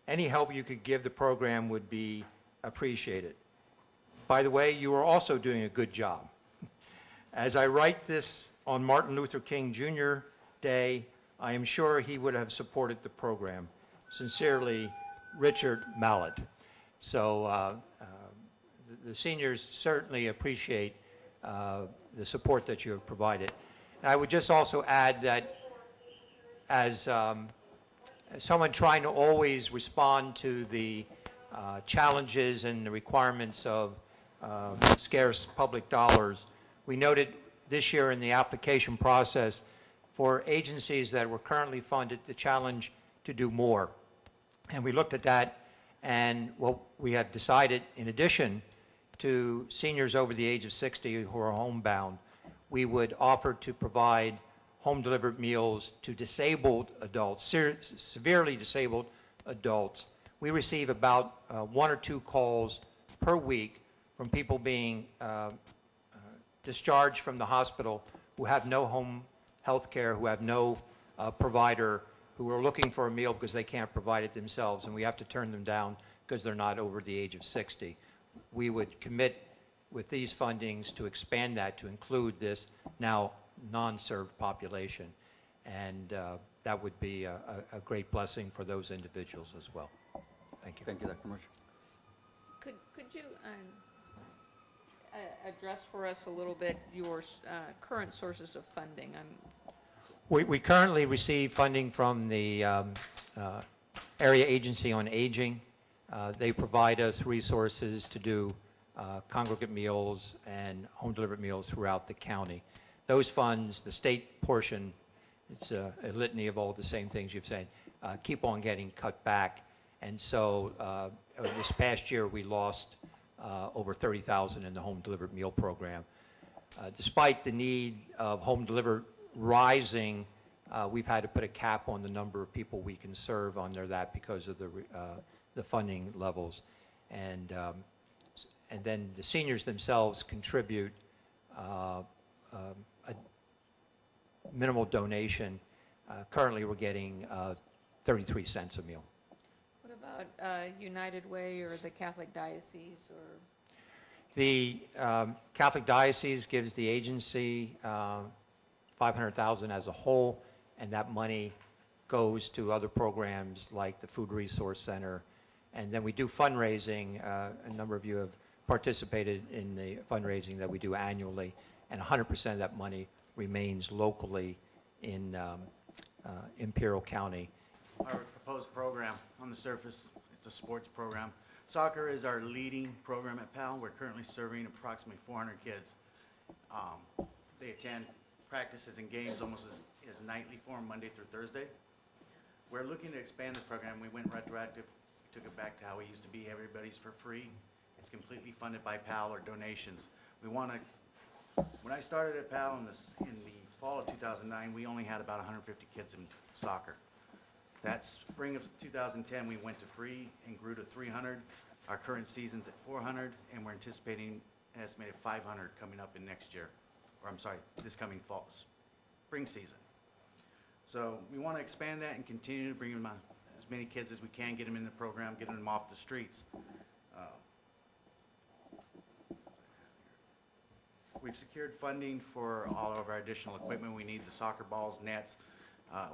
Any help you could give the program would be appreciated. By the way, you are also doing a good job. As I write this on Martin Luther King Jr. Day, I am sure he would have supported the program. Sincerely, Richard Mallet. So the seniors certainly appreciate the support that you have provided. And I would just also add that as someone trying to always respond to the challenges and the requirements of scarce public dollars, we noted this year in the application process for agencies that were currently funded the challenge to do more. And we looked at that, and what we have decided, in addition to seniors over the age of 60 who are homebound, we would offer to provide home-delivered meals to disabled adults, severely disabled adults. We receive about 1 or 2 calls per week from people being discharged from the hospital who have no home health care, who have no provider, who are looking for a meal because they can't provide it themselves, and we have to turn them down because they're not over the age of 60. We would commit with these fundings to expand that to include this now non-served population, and that would be a great blessing for those individuals as well. Thank you. Thank you, Dr. Mosher. Could you address for us a little bit your current sources of funding? We currently receive funding from the Area Agency on Aging. They provide us resources to do congregate meals and home-delivered meals throughout the county. Those funds, the state portion, it's a litany of all the same things you've said, keep on getting cut back. And so this past year, we lost over $30,000 in the home-delivered meal program. Despite the need of home-delivered rising, we've had to put a cap on the number of people we can serve under that because of the funding levels. And then the seniors themselves contribute a minimal donation. Currently, we're getting 33 cents a meal. What about United Way or the Catholic Diocese or? The Catholic Diocese gives the agency $500,000 as a whole, and that money goes to other programs like the Food Resource Center. And then we do fundraising. A number of you have participated in the fundraising that we do annually, and 100% of that money remains locally in Imperial County. Our proposed program, on the surface, it's a sports program. Soccer is our leading program at PAL. We're currently serving approximately 400 kids. They attend practices and games almost as nightly form, Monday through Thursday. We're looking to expand the program. We went retroactive, took it back to how it used to be. Everybody's for free. It's completely funded by PAL or donations. We want to, when I started at PAL in the fall of 2009, we only had about 150 kids in soccer. That spring of 2010, we went to free and grew to 300. Our current season's at 400, and we're anticipating an estimated 500 coming up in next year, or I'm sorry, this coming fall, spring season. So we want to expand that and continue to bring in as many kids as we can, get them in the program, get them off the streets. We've secured funding for all of our additional equipment. We need the soccer balls, nets.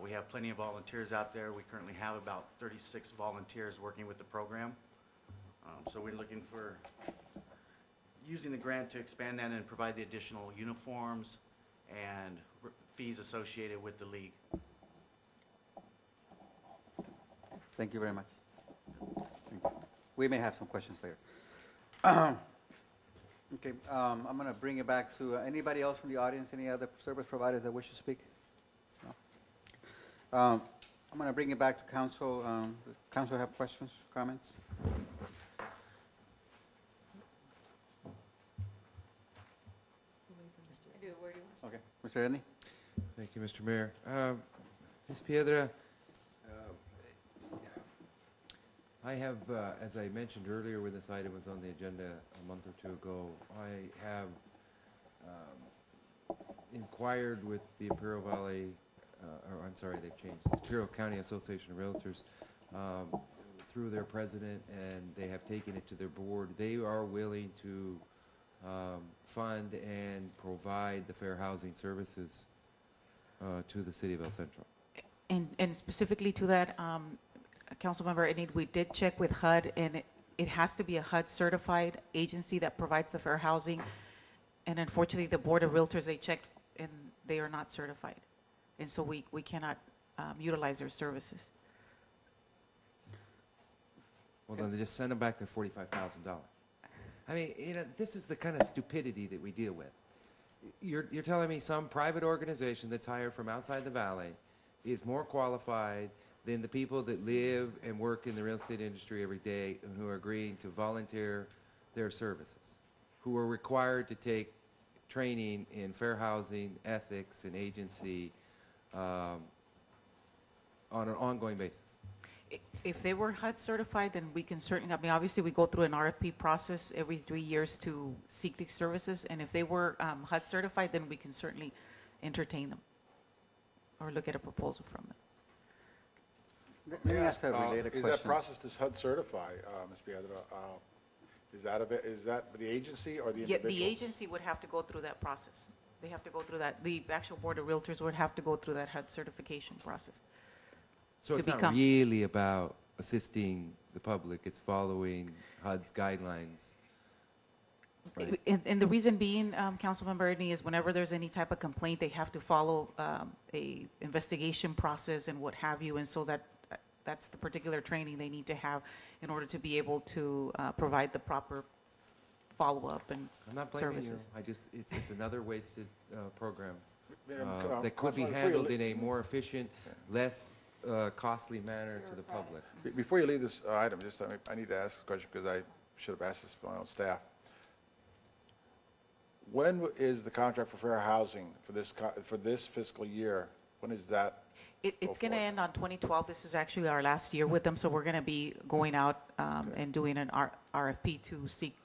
We have plenty of volunteers out there. We currently have about 36 volunteers working with the program. So we're looking for using the grant to expand that and provide the additional uniforms and fees associated with the league. Thank you very much. Thank you. We may have some questions later. Okay, I'm going to bring it back to anybody else from the audience, any other service providers that wish to speak? No? I'm going to bring it back to council. Does council have questions, comments? I do. Where do you want to Okay. Mr. Edney? Thank you, Mr. Mayor. Ms. Piedra, I have, as I mentioned earlier when this item was on the agenda a month or two ago, I have inquired with the Imperial Valley, or I'm sorry, they've changed, it's Imperial County Association of Realtors, through their president, and they have taken it to their board. They are willing to fund and provide the fair housing services to the city of El Centro. And specifically to that, Councilmember Edney, we did check with HUD, and it has to be a HUD certified agency that provides the fair housing. And unfortunately, the Board of Realtors, they checked and they are not certified. And so we cannot utilize their services. Well, then they just send them back their $45,000. I mean, you know, this is the kind of stupidity that we deal with. You're telling me some private organization that's hired from outside the valley is more qualified than the people that live and work in the real estate industry every day and who are agreeing to volunteer their services, who are required to take training in fair housing, ethics, and agency on an ongoing basis. If they were HUD certified, then we can certainly, I mean, obviously we go through an RFP process every 3 years to seek these services. And if they were HUD certified, then we can certainly entertain them or look at a proposal from them. Let me ask a related question. Is that process to HUD certify, Ms. Piedra? Is that the agency or the individual? Yeah, the agency would have to go through that process. They have to go through that. The actual Board of Realtors would have to go through that HUD certification process. So it's not really about assisting the public, it's following HUD's guidelines. Right? And the reason being, Councilmember Edney, is whenever there's any type of complaint, they have to follow a investigation process and what have you, and so that that's the particular training they need to have in order to be able to provide the proper follow-up and I'm not blaming services. you. I just, it's another wasted program Councilman, that could be before you handled le- in a more efficient, less costly manner to the public. Before you leave this item, just I need to ask a question because I should have asked this to my own staff. When is the contract for fair housing for this fiscal year? When is that? It's going to end on 2012. This is actually our last year with them, so we're going to be going out and doing an RFP to seek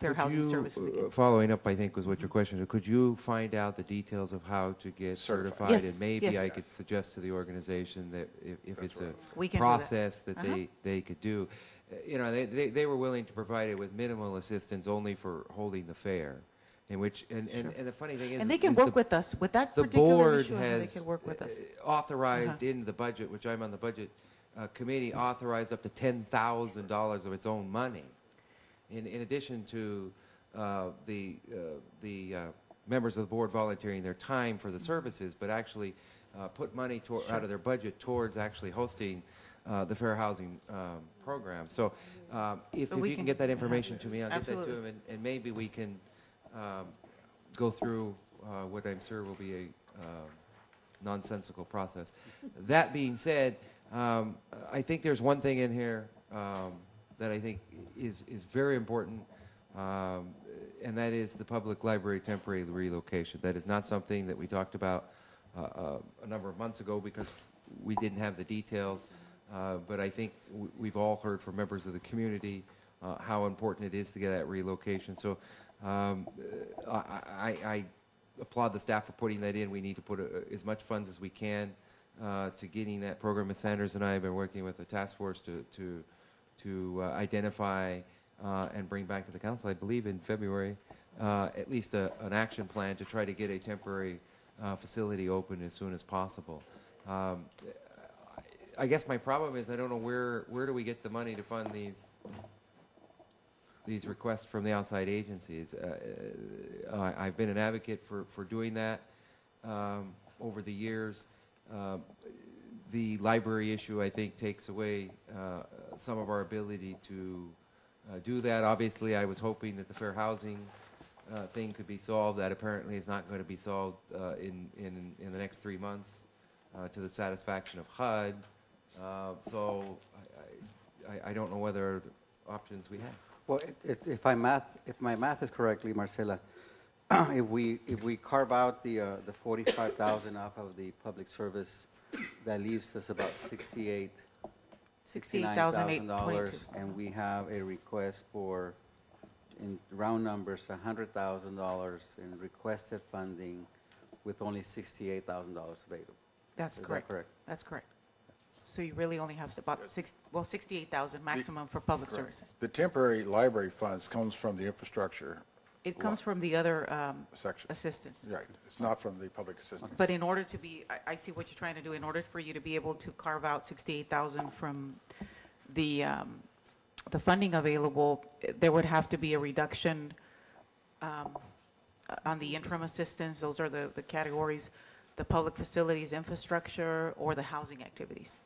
fair housing services again. Following up, I think, was what your question is. Could you find out the details of how to get certified? Yes, And maybe yes. I could suggest to the organization that if it's a We can do that. process that they could do. You know, they were willing to provide it with minimal assistance only for holding the fair. In which, and the funny thing is, And they can work with us with that the particular board issue. has They can work with us. authorized in the budget, which I'm on the budget committee, authorized up to $10,000 of its own money, in addition to the members of the board volunteering their time for the services, but actually put money out of their budget towards actually hosting the fair housing program. So if you can get that information to me, I'll get that to him, and maybe we can go through what I'm sure will be a nonsensical process. That being said, I think there's one thing in here that I think is very important, and that is the public library temporary relocation. That is not something that we talked about a number of months ago because we didn't have the details, but I think we've all heard from members of the community how important it is to get that relocation. So I applaud the staff for putting that in. We need to put as much funds as we can to getting that program. Ms. Sanders and I have been working with a task force to identify and bring back to the council, I believe in February, at least an action plan to try to get a temporary facility open as soon as possible. I guess my problem is I don't know where do we get the money to fund these requests from the outside agencies. I've been an advocate for doing that over the years. The library issue, I think, takes away some of our ability to do that. Obviously, I was hoping that the fair housing thing could be solved. That apparently is not going to be solved in the next 3 months to the satisfaction of HUD. So I don't know whether options we have. Well, if my math is correctly, Marcela, if we carve out the 45,000 off of the public service, that leaves us about $69,000, and we have a request for, in round numbers, $100,000 in requested funding, with only $68,000 available. That's Is correct. that correct? That's correct. So you really only have about 68,000 maximum for public services. The temporary library funds comes from the infrastructure It comes from the other section. assistance. Right. It's not from the public assistance. But in order to be, I see what you're trying to do. In order for you to be able to carve out 68,000 from the funding available, there would have to be a reduction on the interim assistance. Those are the categories: the public facilities, infrastructure, or the housing activities.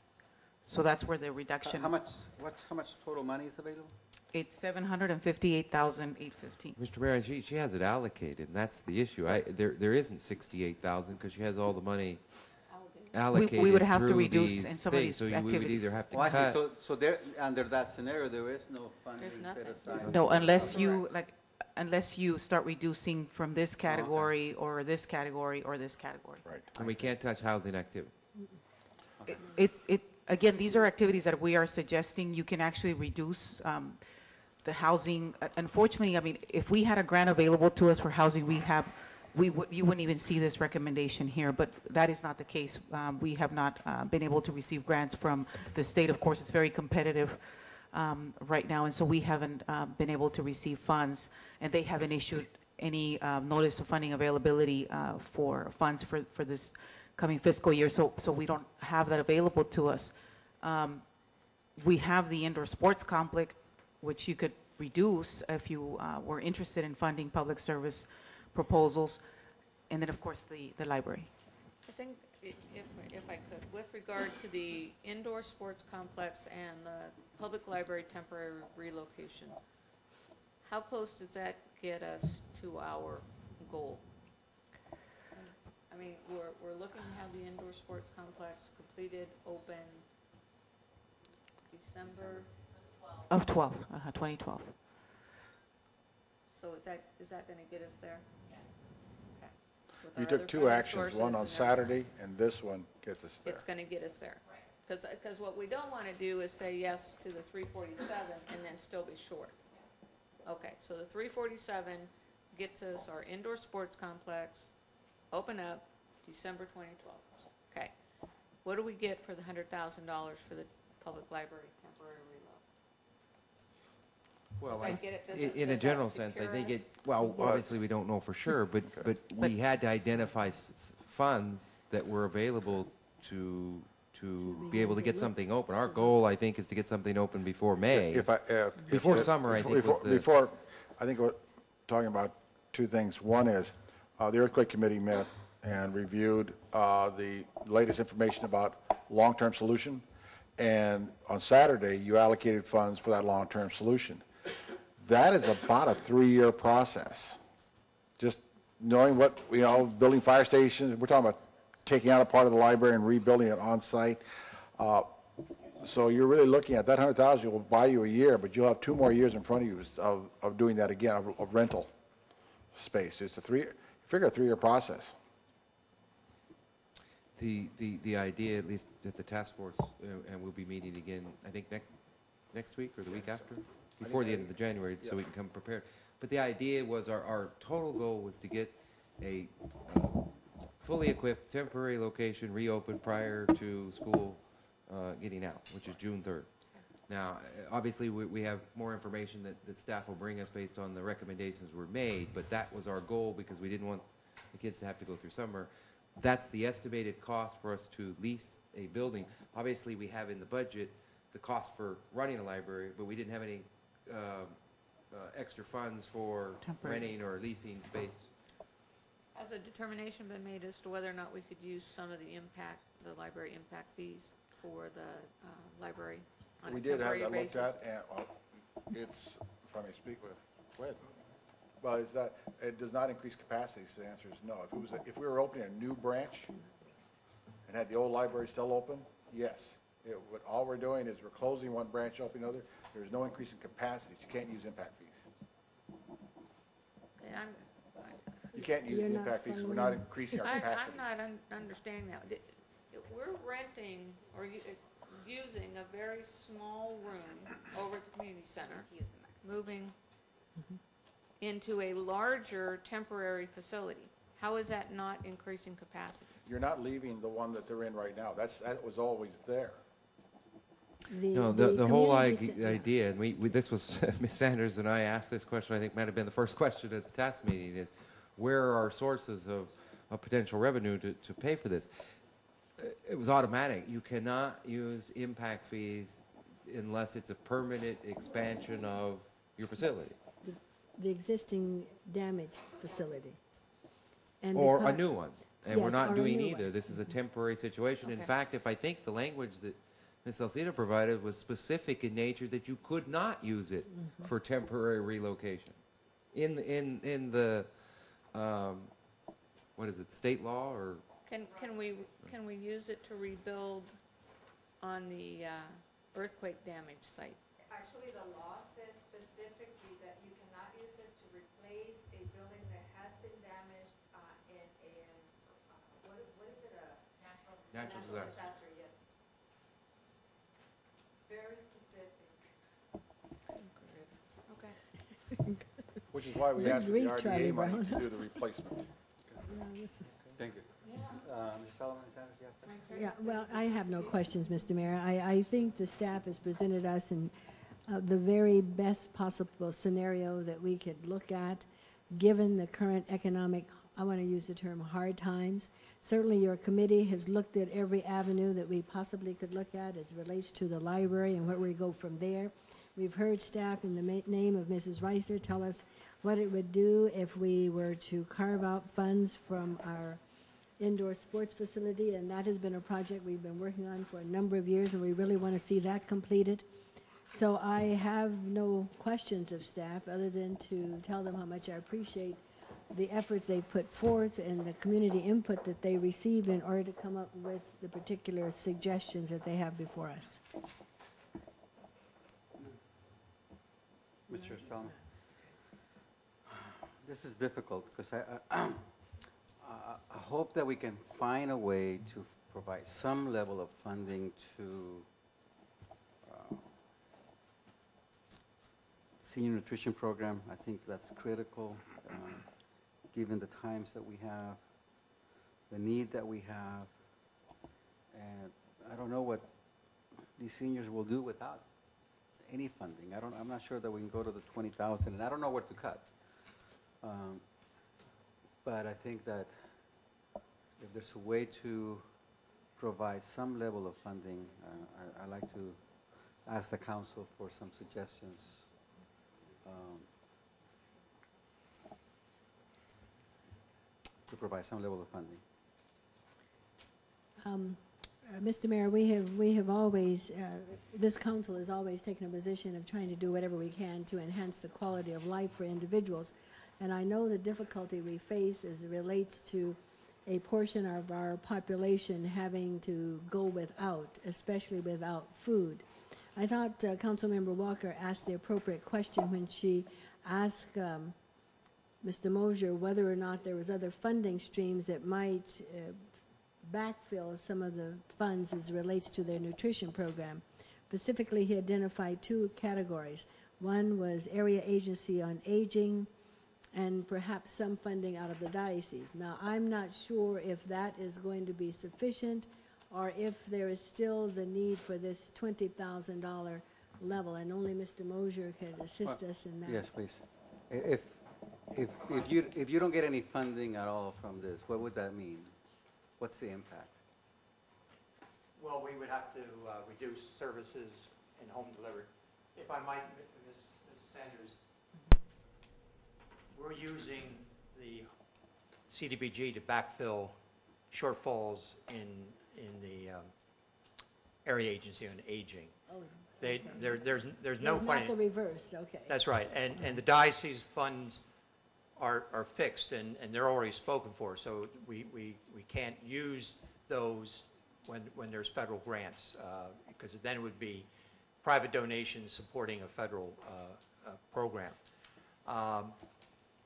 So that's where the reduction. How much total money is available? It's $758,815. Mr. Mayor, she has it allocated, and that's the issue. There isn't 68,000 because she has all the money allocated. We would have to through reduce these in some of things, these so we would activities. either have to Oh, I see. cut. So there, under that scenario, there is no funding set aside. No, unless you start reducing from this category or this category or this category. Right. And we can't touch housing activity. Again, these are activities that we are suggesting. You can actually reduce the housing. Unfortunately, I mean, if we had a grant available to us for housing, you wouldn't even see this recommendation here, but that is not the case. We have not been able to receive grants from the state. Of course, it's very competitive right now, and so we haven't been able to receive funds, and they haven't issued any notice of funding availability for funds for this coming fiscal year, so we don't have that available to us. We have the indoor sports complex, which you could reduce if you were interested in funding public service proposals, and then, of course, the library. I think, if I could, with regard to the indoor sports complex and the public library temporary relocation, how close does that get us to our goal? I mean, we're looking to have the indoor sports complex completed, open December. Of 12, 2012. So is that going to get us there? Yes. Okay. With You our took other two funding actions, one sources on and Saturday, everything. and this one gets us there. It's going to get us there. Because what we don't want to do is say yes to the 347 and then still be short. Okay, so the 347 gets us our indoor sports complex, open up December 2012. Okay. What do we get for the $100,000 for the public library temporary reload? Well, Does that get it- in a does that general sense, I secure think us? it, well, obviously, we don't know for sure, but we had to identify funds that were available to be able to get something open. Our goal, I think, is to get something open before May. Before summer, I think, was the... Before, I think we're talking about two things. One is, the Earthquake Committee met and reviewed the latest information about long-term solution, and on Saturday, you allocated funds for that long-term solution. That is about a 3-year process. Just knowing what, building fire stations, we're talking about taking out a part of the library and rebuilding it on-site. So you're really looking at that $100,000 will buy you a year, but you'll have 2 more years in front of you of doing that again, of rental space. It's figure a 3-year process. The idea, at least at the task force, and we'll be meeting again, I think next week or the week after, before the end of the January, so we can come prepared. But the idea was our total goal was to get a fully equipped temporary location reopened prior to school getting out, which is June 3rd. Now, obviously, we have more information that staff will bring us based on the recommendations were made, but that was our goal because we didn't want the kids to have to go through summer. That's the estimated cost for us to lease a building. Obviously, we have in the budget the cost for running a library, but we didn't have any extra funds for renting or leasing space. Has a determination been made as to whether or not we could use some of the library impact fees for the library on a temporary basis? We did have that looked at, and it's, if I may speak with, go ahead. But it's that, it does not increase capacity, so the answer is no. If we were opening a new branch and had the old library still open, yes. All we're doing is we're closing one branch, opening another. There's no increase in capacity. You can't use impact fees. Okay, You can't use the impact fees because we're not increasing our capacity. I'm not understanding that. We're renting or using a very small room over at the community center, moving into a larger temporary facility. How is that not increasing capacity? You're not leaving the one that they're in right now. That was always there. No, the whole idea, and this was, Ms. Sanders and I asked this question, I think might have been the first question at the task meeting, is where are our sources of potential revenue to pay for this? It was automatic. You cannot use impact fees unless it's a permanent expansion of your facility. The existing damaged facility. Or a new one. And we're Yes, not or a doing new either. one. This is a temporary situation. In Okay. fact, if I think the language that Ms. Alcina provided was specific in nature that you could not use it for temporary relocation. In the, what is it, state law or? Can we use it to rebuild on the earthquake damaged site? Actually, the law says specifically that you cannot use it to replace a building that has been damaged in what is it, a natural disaster, yes. Very specific. Okay. Which is why we Good asked for the grief, Charlie RDA money Brown. to do the replacement. Thank you. Mr. Solomon, Sanders, you have something? Yeah, well, I have no questions, Mr. Mayor. I think the staff has presented us in the very best possible scenario that we could look at, given the current economic, I want to use the term, hard times. Certainly, your committee has looked at every avenue that we possibly could look at as it relates to the library and where we go from there. We've heard staff in the name of Mrs. Reiser tell us what it would do if we were to carve out funds from our indoor sports facility, and that has been a project we've been working on for a number of years, and we really want to see that completed. So I have no questions of staff other than to tell them how much I appreciate the efforts they've put forth and the community input that they receive in order to come up with the particular suggestions that they have before us. Mr. Solomon, this is difficult because I hope that we can find a way to provide some level of funding to senior nutrition program. I think that's critical, given the times that we have, the need that we have, and I don't know what these seniors will do without any funding. I'm not sure that we can go to the 20,000, and I don't know where to cut. But I think that if there's a way to provide some level of funding, I'd like to ask the council for some suggestions. To provide some level of funding. Mr. Mayor, we have always, this council has always taken a position of trying to do whatever we can to enhance the quality of life for individuals. And I know the difficulty we face as it relates to a portion of our population having to go without, especially without food. I thought Councilmember Walker asked the appropriate question when she asked Mr. Mosier whether or not there was other funding streams that might backfill some of the funds as it relates to their nutrition program. Specifically, he identified two categories. One was Area Agency on Aging and perhaps some funding out of the diocese. Now, I'm not sure if that is going to be sufficient or if there is still the need for this $20,000 level, and only Mr. Mosier can assist us in that. Yes, please. If you don't get any funding at all from this, what would that mean? What's the impact? Well, we would have to reduce services and home delivery. If I might, Ms. Sanders, we're using the CDBG to backfill shortfalls in the Area Agency on Aging. Oh, There's no There's not funding. the reverse, okay. That's right, and the diocese funds are fixed and they're already spoken for, so we can't use those when there's federal grants, because then it would be private donations supporting a federal program.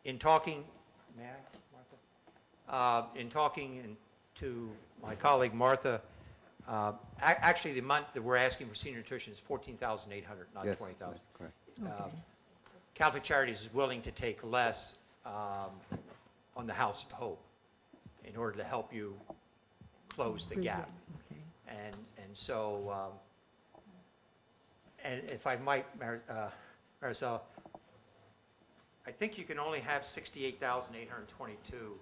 In talking, may I, Martha? In talking to my colleague Martha, actually the amount that we're asking for senior nutrition is $14,800, not Yes, $20,000. correct. Okay. Catholic Charities is willing to take less on the House of Hope in order to help you close the gap. Okay. And so, and if I might, Marisol, I think you can only have 68,822,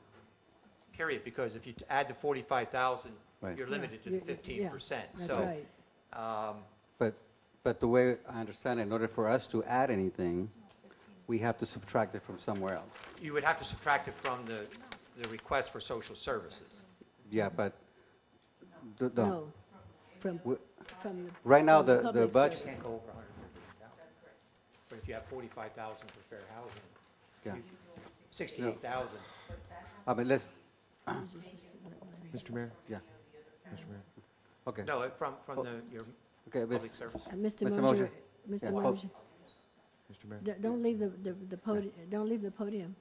period, because if you add the 45,000, Right. you're limited to Yeah, 15%. that's So, right. But the way I understand it, in order for us to add anything, we have to subtract it from somewhere else. you would have to subtract it from the request for social services. Yeah, but No, from We- the. right now, from the public budget. service. Can't go over 150,000. But if you have 45,000 for fair housing, Yeah. 68,000. I mean, let's, Mr. Mayor? yeah. Mr. Mayor? Okay. No, from your Okay, public service. Mr. Mr. Mosier, Mosier. Mr. Yeah. Mosier, Mr. Mayor? don't leave the podium, don't leave the podium.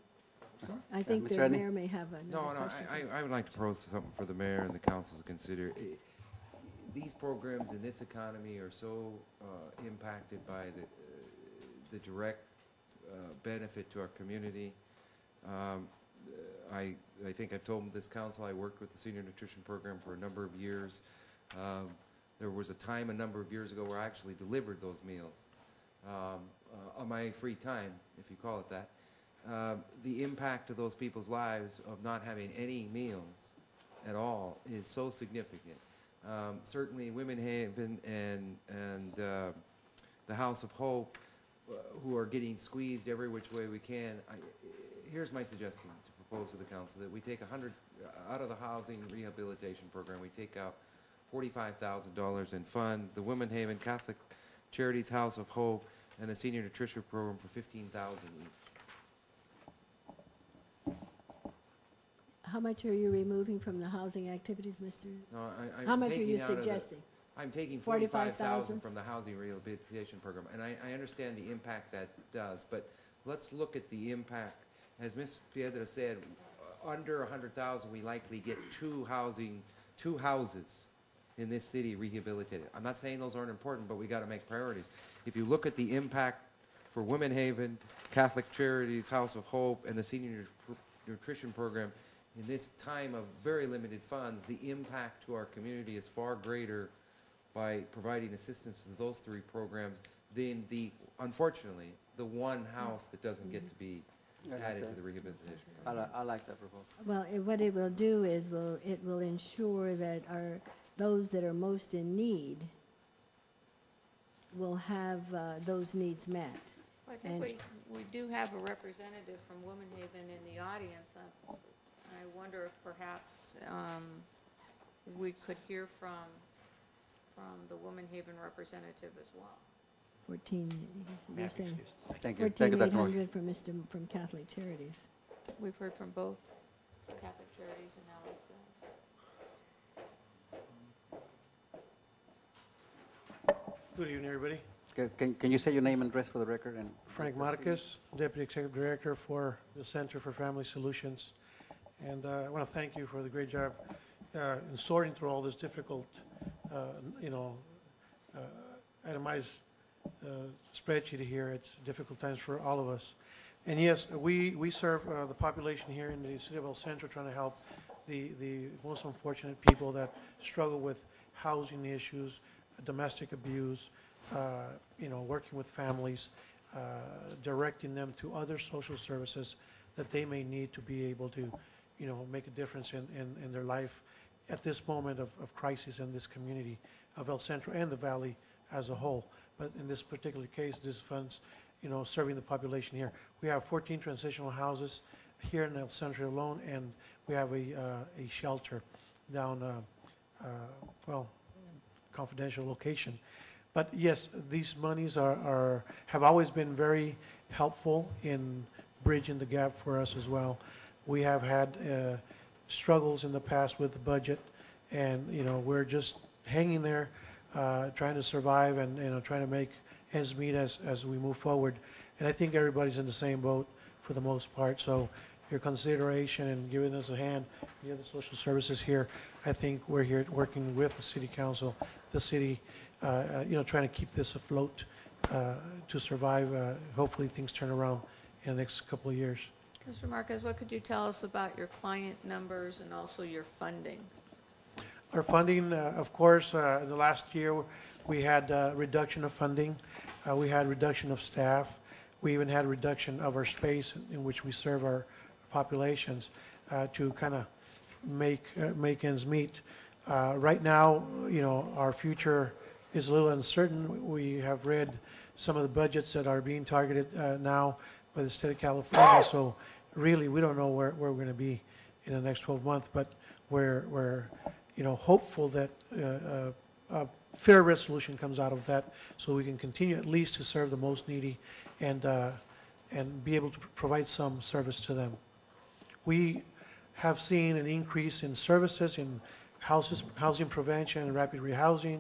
I think Mr. the Edney? mayor may have another No, question. I would like to propose something for the mayor and the council to consider. These programs in this economy are so impacted by the direct benefit to our community. I think I've told this council I worked with the senior nutrition program for a number of years. There was a time a number of years ago where I actually delivered those meals on my free time, if you call it that. The impact to those people's lives of not having any meals at all is so significant. Certainly Women Haven and the House of Hope, who are getting squeezed every which way we can. Here's my suggestion to propose to the council that we take 100, out of the housing rehabilitation program, we take out $45,000 and fund the Women Haven Catholic Charities House of Hope and the Senior Nutrition Program for $15,000 each. How much are you removing from the housing activities, Mr.? No, I'm How much are taking you out of the- suggesting? I'm taking 45,000 $45,000 from the housing rehabilitation program, and I understand the impact that does, but let's look at the impact. As Ms. Piedra said, under 100,000, we likely get two houses in this city rehabilitated. I'm not saying those aren't important, but we got to make priorities. If you look at the impact for Women Haven, Catholic Charities, House of Hope, and the Senior Nutrition Program, in this time of very limited funds, the impact to our community is far greater by providing assistance to those three programs than unfortunately, the one house that doesn't get to be added to the rehabilitation program. I like that proposal. Well, what it will do is it will ensure that those that are most in need will have those needs met. Well, I think we do have a representative from Women Haven in the audience. I wonder if perhaps we could hear from the Women Haven representative as well. 14, you're saying? Thank you. Thank you, Dr. Morris. 14,800 from Catholic Charities. We've heard from both Catholic Charities and now Good evening, everybody. Can you say your name and address for the record? And Frank Marquez, Deputy Executive Director for the Center for Family Solutions. And I want to thank you for the great job in sorting through all this difficult, itemized spreadsheet here. It's difficult times for all of us. And yes, we serve the population here in the city of El Centro, trying to help the most unfortunate people that struggle with housing issues, domestic abuse, working with families, directing them to other social services that they may need to be able to, make a difference in their life at this moment of crisis in this community of El Centro and the Valley as a whole. But in this particular case, this funds, serving the population here. We have 14 transitional houses here in El Centro alone, and we have a shelter down, confidential location. But yes, these monies have always been very helpful in bridging the gap for us as well. We have had struggles in the past with the budget, and we're just hanging there, trying to survive and trying to make ends meet as we move forward. And I think everybody's in the same boat for the most part. So your consideration and giving us a hand, the other social services here, I think we're here working with the city council, the city, trying to keep this afloat to survive. Hopefully things turn around in the next couple of years. Mr. Marquez, what could you tell us about your client numbers and also your funding? Our funding, of course, in the last year, we had reduction of funding. We had reduction of staff. We even had reduction of our space in which we serve our populations to kind of make ends meet. Right now, our future is a little uncertain. We have read some of the budgets that are being targeted now by the state of California. So really, we don't know where we're going to be in the next 12 months, but we're hopeful that a fair resolution comes out of that, so we can continue at least to serve the most needy and be able to provide some service to them. We have seen an increase in services in housing prevention and rapid rehousing,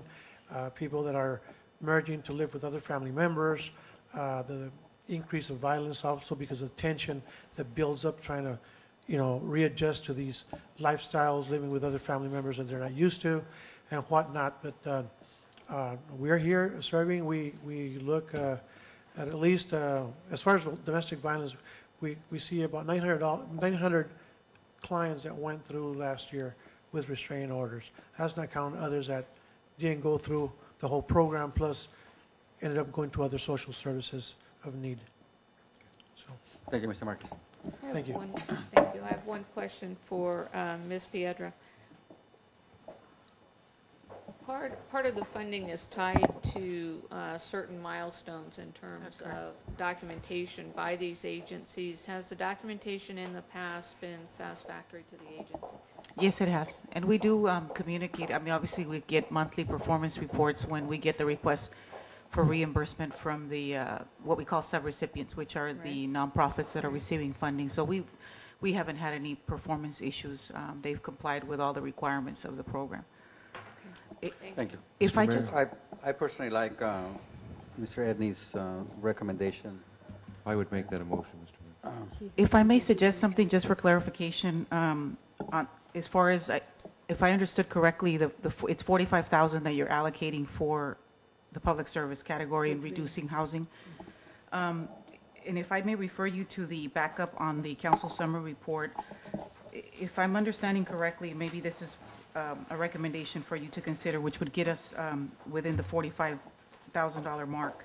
people that are merging to live with other family members, the increase of violence also because of tension that builds up trying to readjust to these lifestyles, living with other family members that they're not used to and whatnot. But we're here serving. We look at least, as far as domestic violence, we see about 900 clients that went through last year with restraining orders. That's not counting others that didn't go through the whole program, plus ended up going to other social services of need. So. Thank you, Mr. Marquez. Thank you. Thank you. I have one question for Ms. Piedra. Part of the funding is tied to certain milestones in terms of documentation by these agencies. Has the documentation in the past been satisfactory to the agency? Yes, it has. And we do communicate. I mean, obviously, we get monthly performance reports when we get the request for reimbursement from the, what we call subrecipients, which are the nonprofits that are receiving funding. So we haven't had any performance issues. They've complied with all the requirements of the program. Thank you. If I just, I personally like Mr. Edney's recommendation. I would make that a motion, Mr. Mayor. if I may suggest something just for clarification, on, as far as, if I understood correctly, it's 45,000 that you're allocating for the public service category and reducing housing. And if I may refer you to the backup on the council summary report, if I'm understanding correctly, maybe this is a recommendation for you to consider, which would get us within the $45,000 mark.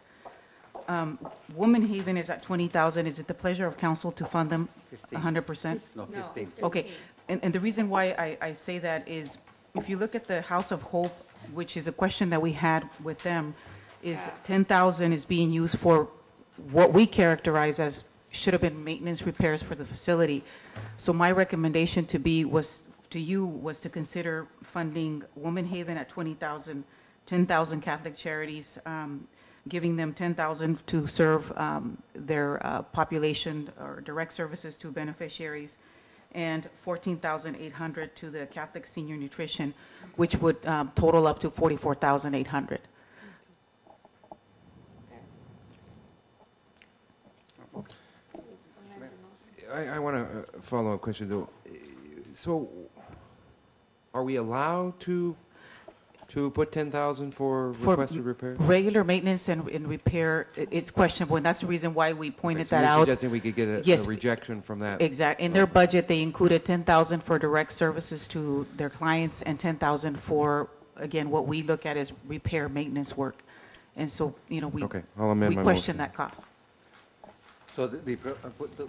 Woman Haven is at 20,000. Is it the pleasure of council to fund them 100%? No, 15. Okay, and the reason why I say that is, if you look at the House of Hope, which is a question that we had with them, is 10,000 is being used for what we characterize as should have been maintenance repairs for the facility. So my recommendation to you was to consider funding Woman Haven at 20,000, 10,000 Catholic Charities, giving them 10,000 to serve their population or direct services to beneficiaries, and 14,800 to the Catholic Senior Nutrition, which would total up to 44,800. I want to follow up question though. So, are we allowed to put 10,000 for requested repair? Regular maintenance and repair, it's questionable, and that's the reason why we pointed that out. You're suggesting we could get a rejection from that? Exactly. In their budget, they included 10,000 for direct services to their clients and 10,000 for, again, what we look at as repair maintenance work. And so, you know, we question that cost. So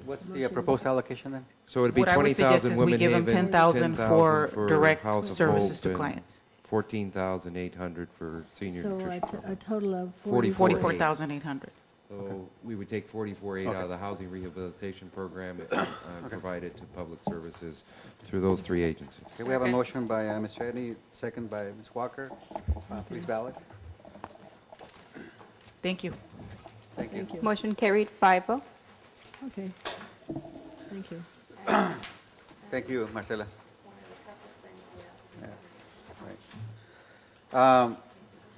what's the proposed allocation then? So it'd be 20,000 Women Haven, 10,000 for direct House of services Hope, to and clients. 14,800 for senior nutrition. So a total of 44,800. So we would take 44,800 out of the housing rehabilitation program if provided to public services through those three agencies. Okay, we have a motion by Mr. Edney, second by Ms. Walker. Please ballot. Thank you. Thank you. Motion carried 5-0. Okay. Thank you. Thank you, Marcela. Yeah. Right.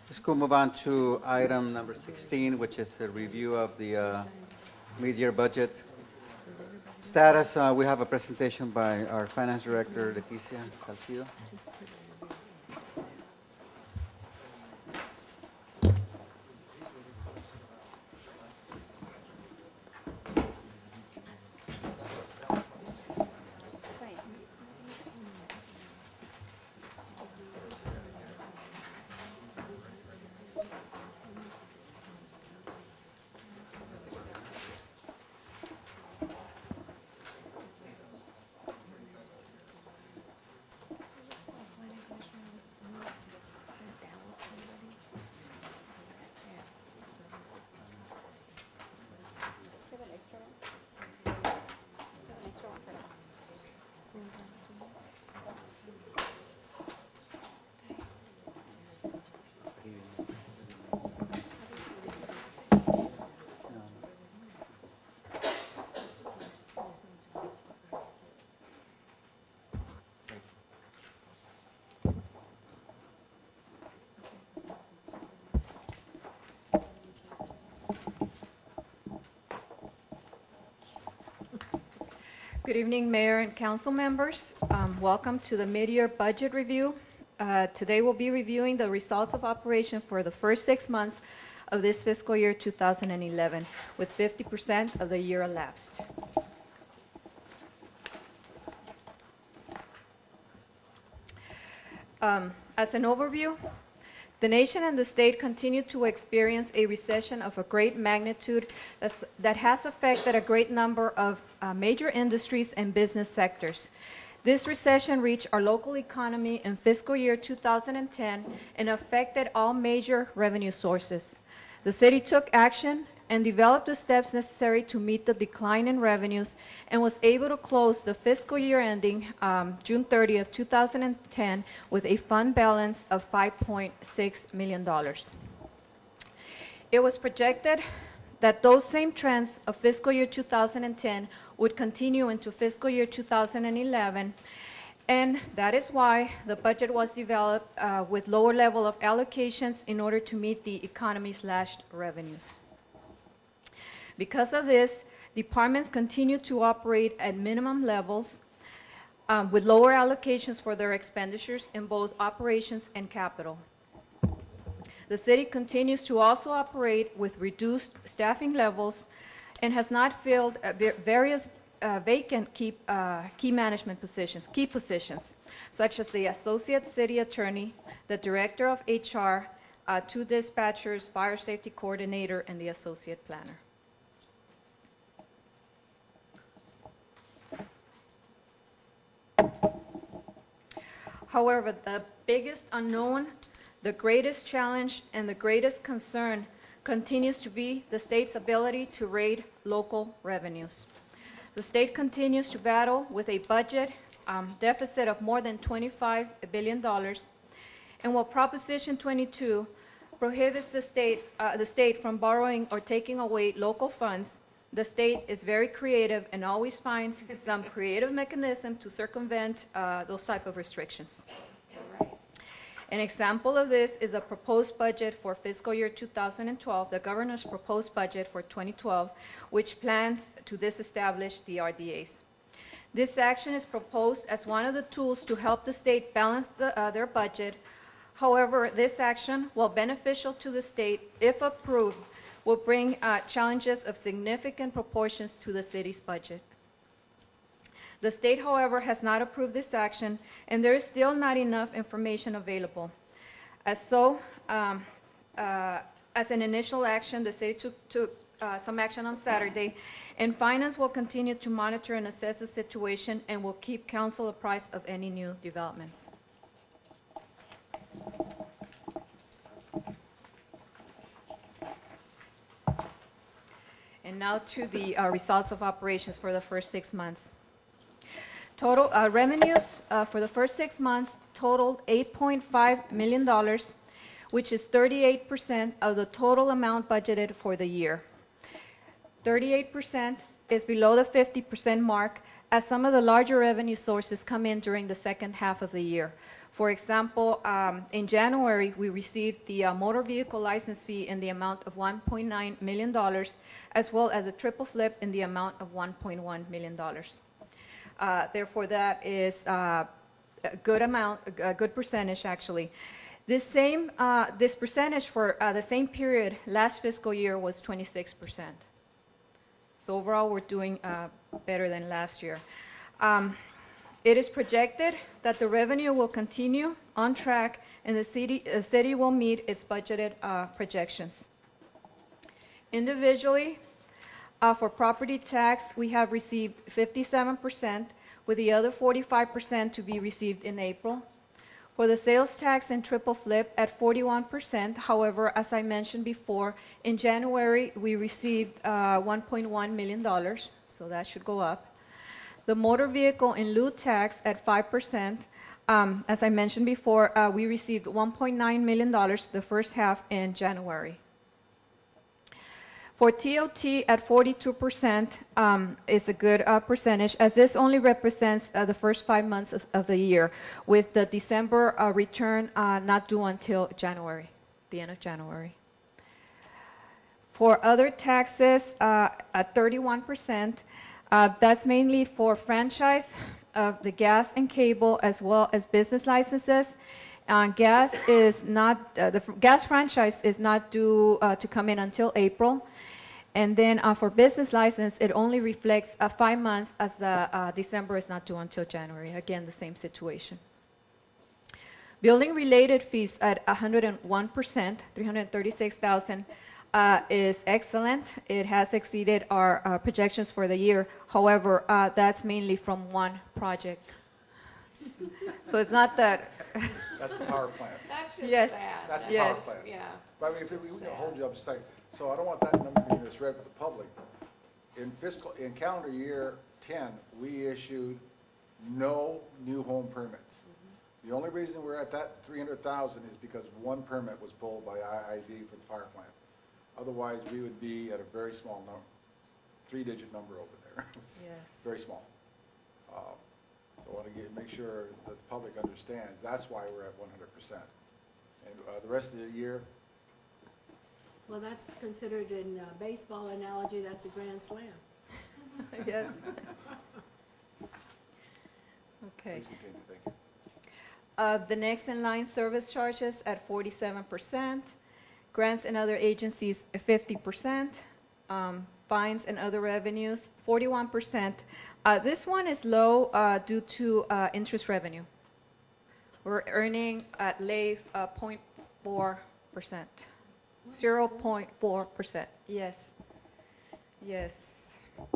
Let's go move on to item number 16, which is a review of the mid-year budget status. We have a presentation by our finance director, Leticia Salcido. Good evening, Mayor and Council members. Welcome to the mid-year budget review. Today we'll be reviewing the results of operation for the first 6 months of this fiscal year 2011, with 50% of the year elapsed. As an overview, the nation and the state continue to experience a recession of a great magnitude that has affected a great number of major industries and business sectors. This recession reached our local economy in fiscal year 2010 and affected all major revenue sources. The city took action and developed the steps necessary to meet the decline in revenues and was able to close the fiscal year ending June 30th, 2010 with a fund balance of $5.6 million. It was projected that those same trends of fiscal year 2010 would continue into fiscal year 2011, and that is why the budget was developed with lower level of allocations in order to meet the economy's slashed revenues. Because of this, departments continue to operate at minimum levels with lower allocations for their expenditures in both operations and capital. The city continues to also operate with reduced staffing levels and has not filled various vacant key management positions, such as the associate city attorney, the director of HR, 2 dispatchers, fire safety coordinator, and the associate planner. However, the biggest unknown, the greatest challenge, and the greatest concern continues to be the state's ability to raid local revenues. The state continues to battle with a budget deficit of more than $25 billion, and while Proposition 22 prohibits the state from borrowing or taking away local funds, the state is very creative and always finds some creative mechanism to circumvent those type of restrictions. An example of this is a proposed budget for fiscal year 2012, the governor's proposed budget for 2012, which plans to disestablish the RDAs. This action is proposed as one of the tools to help the state balance their budget. However, this action, while beneficial to the state, if approved, will bring challenges of significant proportions to the city's budget. The state, however, has not approved this action, and there is still not enough information available. As an initial action, the state took some action on Saturday, and Finance will continue to monitor and assess the situation and will keep council apprised of any new developments. And now to the results of operations for the first 6 months. Total revenues for the first 6 months totaled $8.5 million, which is 38% of the total amount budgeted for the year. 38% is below the 50% mark, as some of the larger revenue sources come in during the second half of the year. For example, in January, we received the motor vehicle license fee in the amount of $1.9 million, as well as a triple flip in the amount of $1.1 million. Therefore, that is a good amount, a good percentage, actually. This percentage for the same period last fiscal year was 26%. So overall, we're doing better than last year. It is projected that the revenue will continue on track and the city will meet its budgeted projections. Individually, for property tax, we have received 57%, with the other 45% to be received in April. For the sales tax and triple flip at 41%, however, as I mentioned before, in January we received $1.1 million, so that should go up. The motor vehicle in lieu tax at 5%, as I mentioned before, we received $1.9 million the first half in January. For TOT at 42% is a good percentage, as this only represents the first 5 months of the year, with the December return not due until January, the end of January. For other taxes at 31%, that's mainly for franchise of the gas and cable, as well as business licenses. Gas is not, the gas franchise is not due to come in until April. And then for business license, it only reflects 5 months, as the December is not due until January. Again, the same situation. Building related fees at 101%, $336,000, is excellent. It has exceeded our projections for the year. However, that's mainly from one project. So it's not that. That's the power plant. That's just Yes. sad. That's the Yes. power plant. Yeah. But I mean, if we can hold you up a second. So I don't want that number being misread for the public. In calendar year 10, we issued no new home permits. The only reason we're at that 300,000 is because one permit was pulled by IID for the power plant. Otherwise, we would be at a very small number, 3-digit number over there. Yes. Very small. So I want to make sure that the public understands, that's why we're at 100%. And the rest of the year, Well, that's considered in baseball analogy, that's a grand slam. Yes. Okay. please continue, thank you. The next in line, service charges at 47%, grants and other agencies at 50%, fines and other revenues 41%. This one is low due to interest revenue. We're earning at late 0.4%, 0.4%. Yes, yes.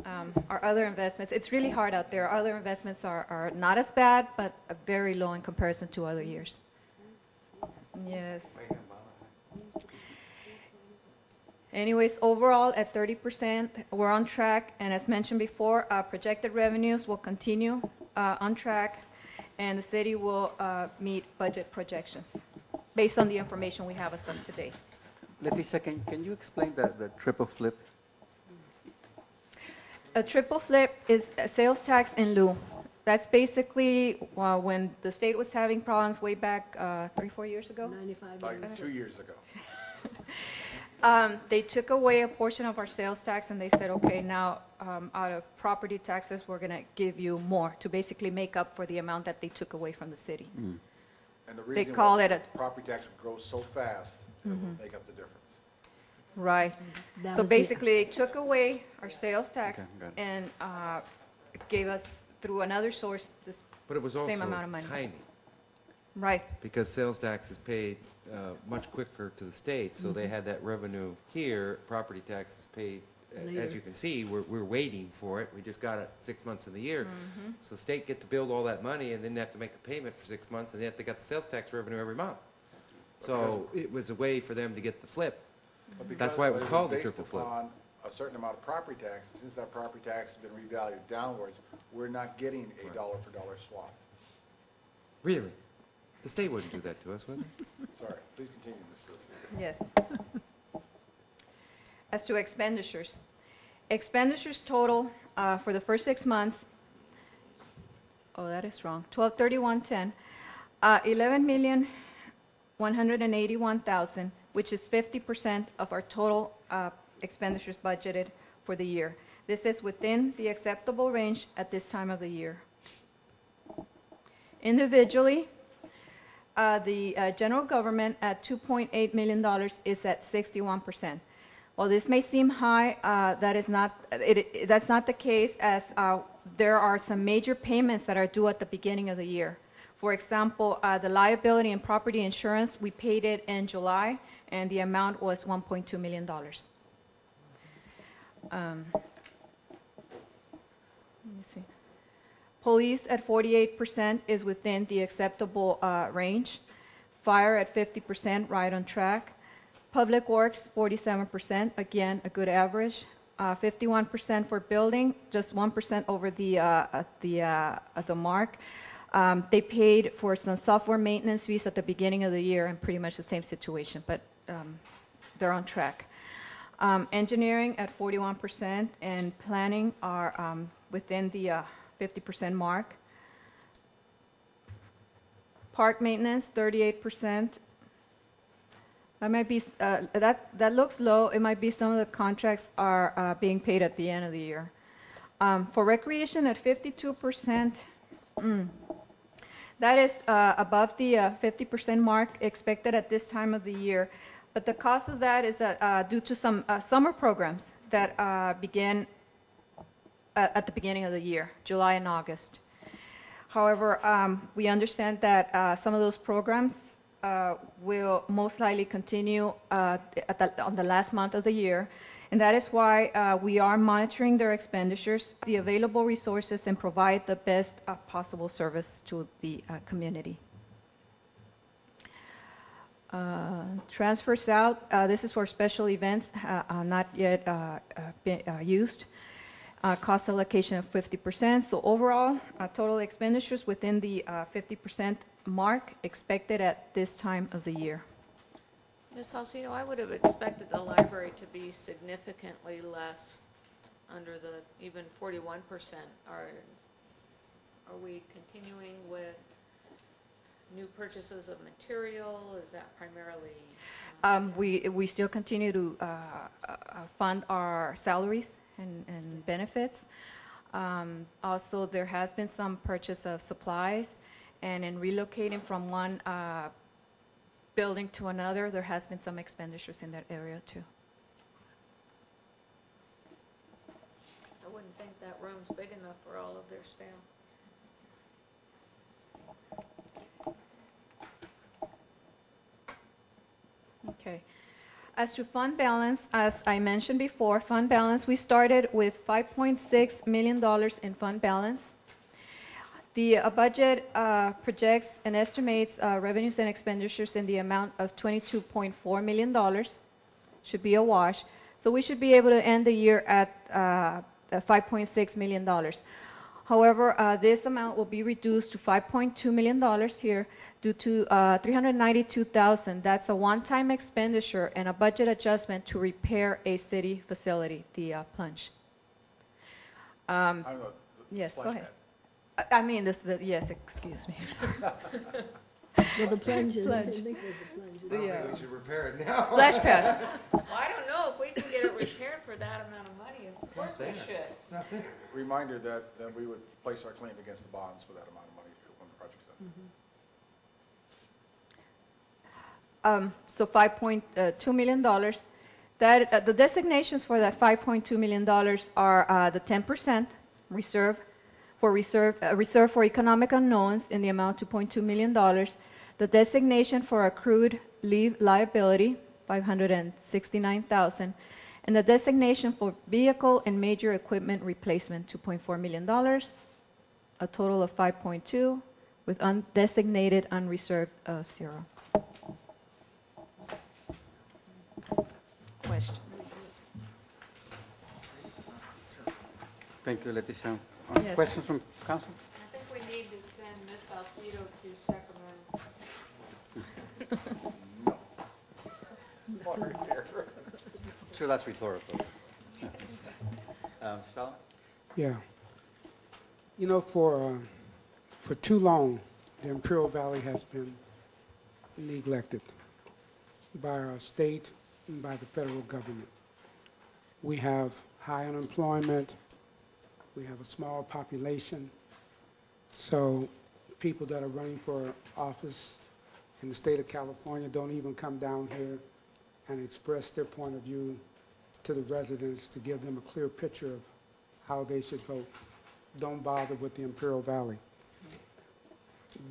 Our other investments, it's really hard out there. Our other investments are not as bad, but very low in comparison to other years. Yes. Anyways, overall at 30%, we're on track. And as mentioned before, projected revenues will continue on track, and the city will meet budget projections based on the information we have as of today. Leticia, can you explain the triple flip? A triple flip is a sales tax in lieu. That's basically when the state was having problems way back 3-4 years ago. 95 Like years. 2 years ago. They took away a portion of our sales tax, and they said, okay, now out of property taxes, we're going to give you more to basically make up for the amount that they took away from the city. And the They reason call was it a, property tax would grow so fast, it would make up the difference. right. That So was the- basically, they took away our sales tax Okay, got it. and gave us, through another source, this But it was also same amount of money. timing, Right. because sales tax is paid much quicker to the state, so they had that revenue here. Property tax is paid, as Later. you can see, we're waiting for it. We just got it 6 months of the year. So the state get to build all that money, and then they have to make a payment for 6 months, and yet they got the sales tax revenue every month. So it was a way for them to get the flip. But That's because why it was called the based triple flip. upon a certain amount of property tax, since that property tax has been revalued downwards, we're not getting a dollar for dollar swap. Really? The state wouldn't do that to us, would it? Sorry, please continue, Ms. Solicitor. Yes. As to expenditures, expenditures total for the first 6 months, oh, that is wrong, 12/31/10, 11,181,000, which is 50% of our total expenditures budgeted for the year. This is within the acceptable range at this time of the year. Individually, the general government at $2.8 million is at 61%. While this may seem high, that's not the case, as there are some major payments that are due at the beginning of the year. For example, the liability and property insurance, we paid it in July, and the amount was $1.2 million. Let me see. Police at 48% is within the acceptable range. Fire at 50%, right on track. Public Works, 47%, again, a good average. 51% for building, just 1% over the mark. They paid for some software maintenance fees at the beginning of the year, and pretty much the same situation, but they're on track. Engineering at 41%, and planning are within the 50% mark. Park maintenance, 38%. That might be that looks low. It might be some of the contracts are being paid at the end of the year. For recreation at 52%, that is above the 50% mark expected at this time of the year. But the cause of that is that due to some summer programs that begin at the beginning of the year, July and August. However, we understand that some of those programs will most likely continue on the last month of the year, And that is why we are monitoring their expenditures, the available resources, and provide the best possible service to the community. Transfers out, this is for special events not yet been used. Cost allocation of 50%. So overall, total expenditures within the 50% mark expected at this time of the year. Ms. Salcido, I would have expected the library to be significantly less under the even 41%. Are we continuing with new purchases of material? Is that primarily? We still continue to fund our salaries and benefits. Also, there has been some purchase of supplies, and in relocating from one building to another, there has been some expenditures in that area too. I wouldn't think that room's big enough for all of their staff. Okay. As to fund balance, as I mentioned before, fund balance, we started with $5.6 million in fund balance. The budget projects and estimates revenues and expenditures in the amount of $22.4 million. Should be a wash. So we should be able to end the year at $5.6 million. However, this amount will be reduced to $5.2 million here due to $392,000. That's a one-time expenditure and a budget adjustment to repair a city facility, the plunge. Yes, go ahead. I mean, yes, excuse me. Well, the plunge is, I Plunge. think it was the plunge. We should repair it now. Splash pad. Well, I don't know if we can get it repaired for that amount of money. Of course we should. Reminder that we would place our claim against the bonds for that amount of money when the project's done. So $5.2 million. That the designations for that $5.2 million are the 10% reserve for economic unknowns in the amount of $2.2 million. The designation for accrued leave liability, $569,000, and the designation for vehicle and major equipment replacement, $2.4 million, a total of $5.2, with undesignated unreserved of 0. Questions? Thank you, Leticia. Yes. Questions from council? I think we need to send Ms. Salcido to Sacramento. Sure, that's rhetorical. Mr. Sala? Yeah. You know, for too long, the Imperial Valley has been neglected by our state and by the federal government. We have high unemployment. We have a small population. So people that are running for office in the state of California don't even come down here and express their point of view to the residents to give them a clear picture of how they should vote. Don't bother with the Imperial Valley.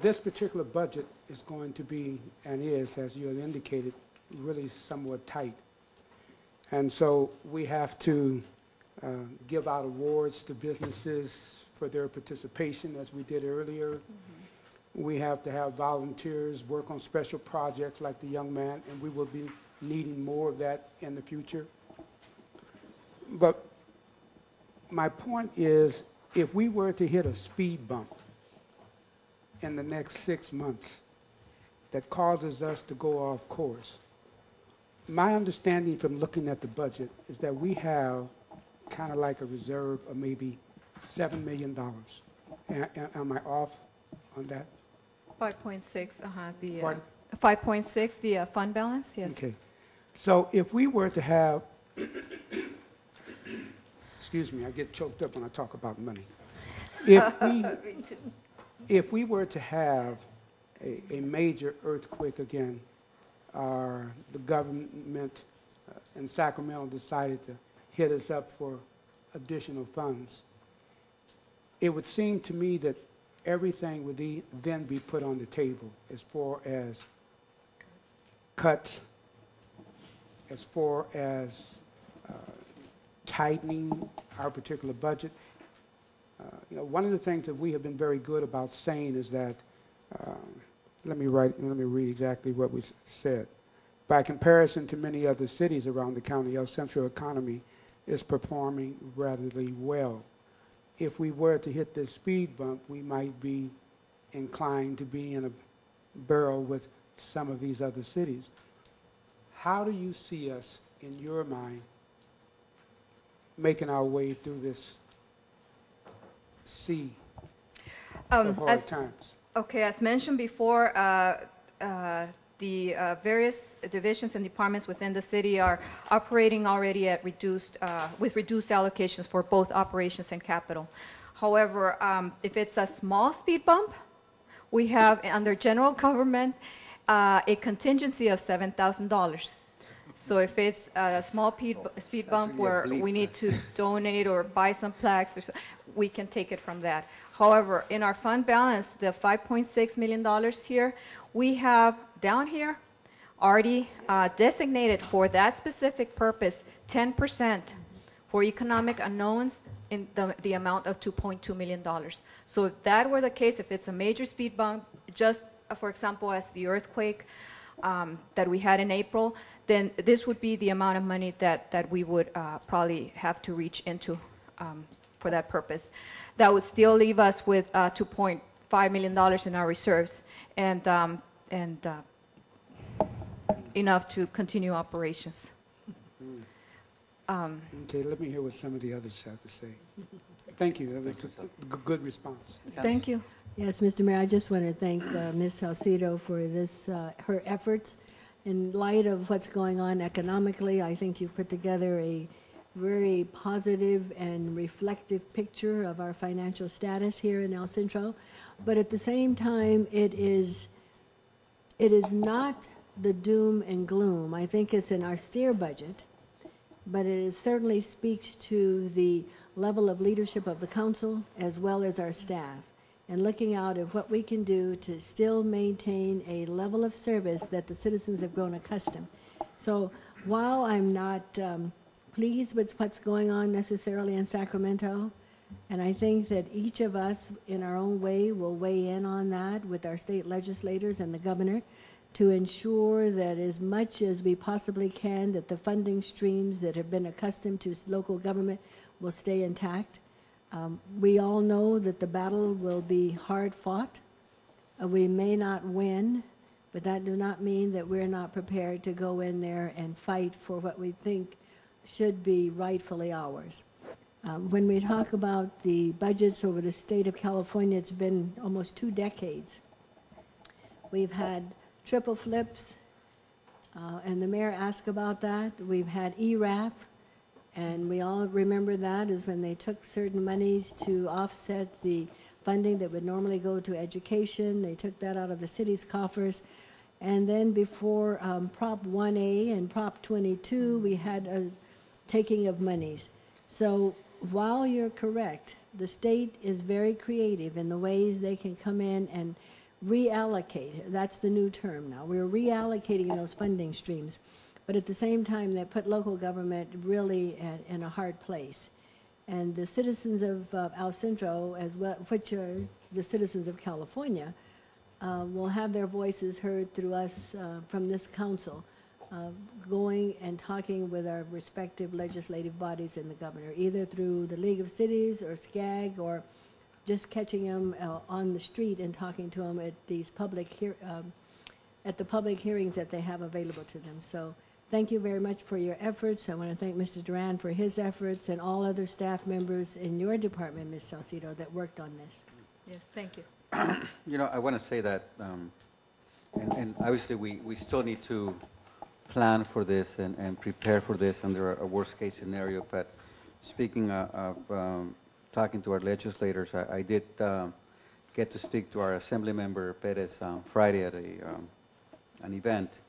This particular budget is going to be, and is, as you had indicated, really somewhat tight. And so we have to give out awards to businesses for their participation, as we did earlier. We have to have volunteers work on special projects like the young man, and we will be needing more of that in the future. But my point is, if we were to hit a speed bump in the next 6 months that causes us to go off course, my understanding from looking at the budget is that we have kind of like a reserve of maybe $7 million. Am I off on that? 5.6, the Pardon? 5.6, the fund balance, yes. Okay. So if we were to have, excuse me, I get choked up when I talk about money. If we were to have a major earthquake again, or the government in Sacramento decided to hit us up for additional funds, it would seem to me that everything would then be put on the table as far as cuts, as far as tightening our particular budget. One of the things that we have been very good about saying is that, let me read exactly what we said. By comparison to many other cities around the county, El Centro economy is performing rather well. If we were to hit this speed bump, we might be inclined to be in a barrel with some of these other cities. How do you see us, in your mind, making our way through this sea of hard times? Okay, as mentioned before, the various divisions and departments within the city are operating already at with reduced allocations for both operations and capital. However, if it's a small speed bump, we have under general government a contingency of $7,000. So if it's a small speed bump where we need to donate or buy some plaques, we can take it from that. However, in our fund balance, the $5.6 million here, we have down here already designated for that specific purpose 10% for economic unknowns in the amount of $2.2 million. So if that were the case, if it's a major speed bump, just for example, as the earthquake that we had in April, then this would be the amount of money that we would probably have to reach into for that purpose. That would still leave us with $2.5 million in our reserves and enough to continue operations. Okay, let me hear what some of the others have to say. Thank you. That was a good response. Thank you. Yes, Mr. Mayor, I just want to thank Ms. Salcido for this, her efforts. In light of what's going on economically, I think you've put together a very positive and reflective picture of our financial status here in El Centro. But at the same time, it is not the doom and gloom. I think it's an austere budget, but it certainly speaks to the level of leadership of the council as well as our staff, and looking out at what we can do to still maintain a level of service that the citizens have grown accustomed. So while I'm not pleased with what's going on necessarily in Sacramento, and I think that each of us in our own way will weigh in on that with our state legislators and the governor to ensure that as much as we possibly can, that the funding streams that have been accustomed to local government will stay intact. We all know that the battle will be hard fought. We may not win, but that do not mean that we're not prepared to go in there and fight for what we think should be rightfully ours. When we talk about the budgets over the state of California, it's been almost 2 decades. We've had triple flips, and the mayor asked about that. We've had ERAF, and we all remember that is when they took certain monies to offset the funding that would normally go to education. They took that out of the city's coffers. And then before Prop 1A and Prop 22, we had a taking of monies. So while you're correct, the state is very creative in the ways they can come in and reallocate. That's the new term now. We're reallocating those funding streams. But at the same time, that put local government really in a hard place. And the citizens of El Centro, as well, which are the citizens of California, will have their voices heard through us from this council, going and talking with our respective legislative bodies and the governor, either through the League of Cities or SCAG, or just catching them on the street and talking to them at these public hearings that they have available to them. So thank you very much for your efforts. I want to thank Mr. Duran for his efforts and all other staff members in your department, Ms. Salcido, that worked on this. Yes, thank you. You know, I want to say that, and obviously we still need to plan for this and prepare for this under a worst-case scenario. But speaking of talking to our legislators, I did get to speak to our Assembly Member Perez Friday at an event,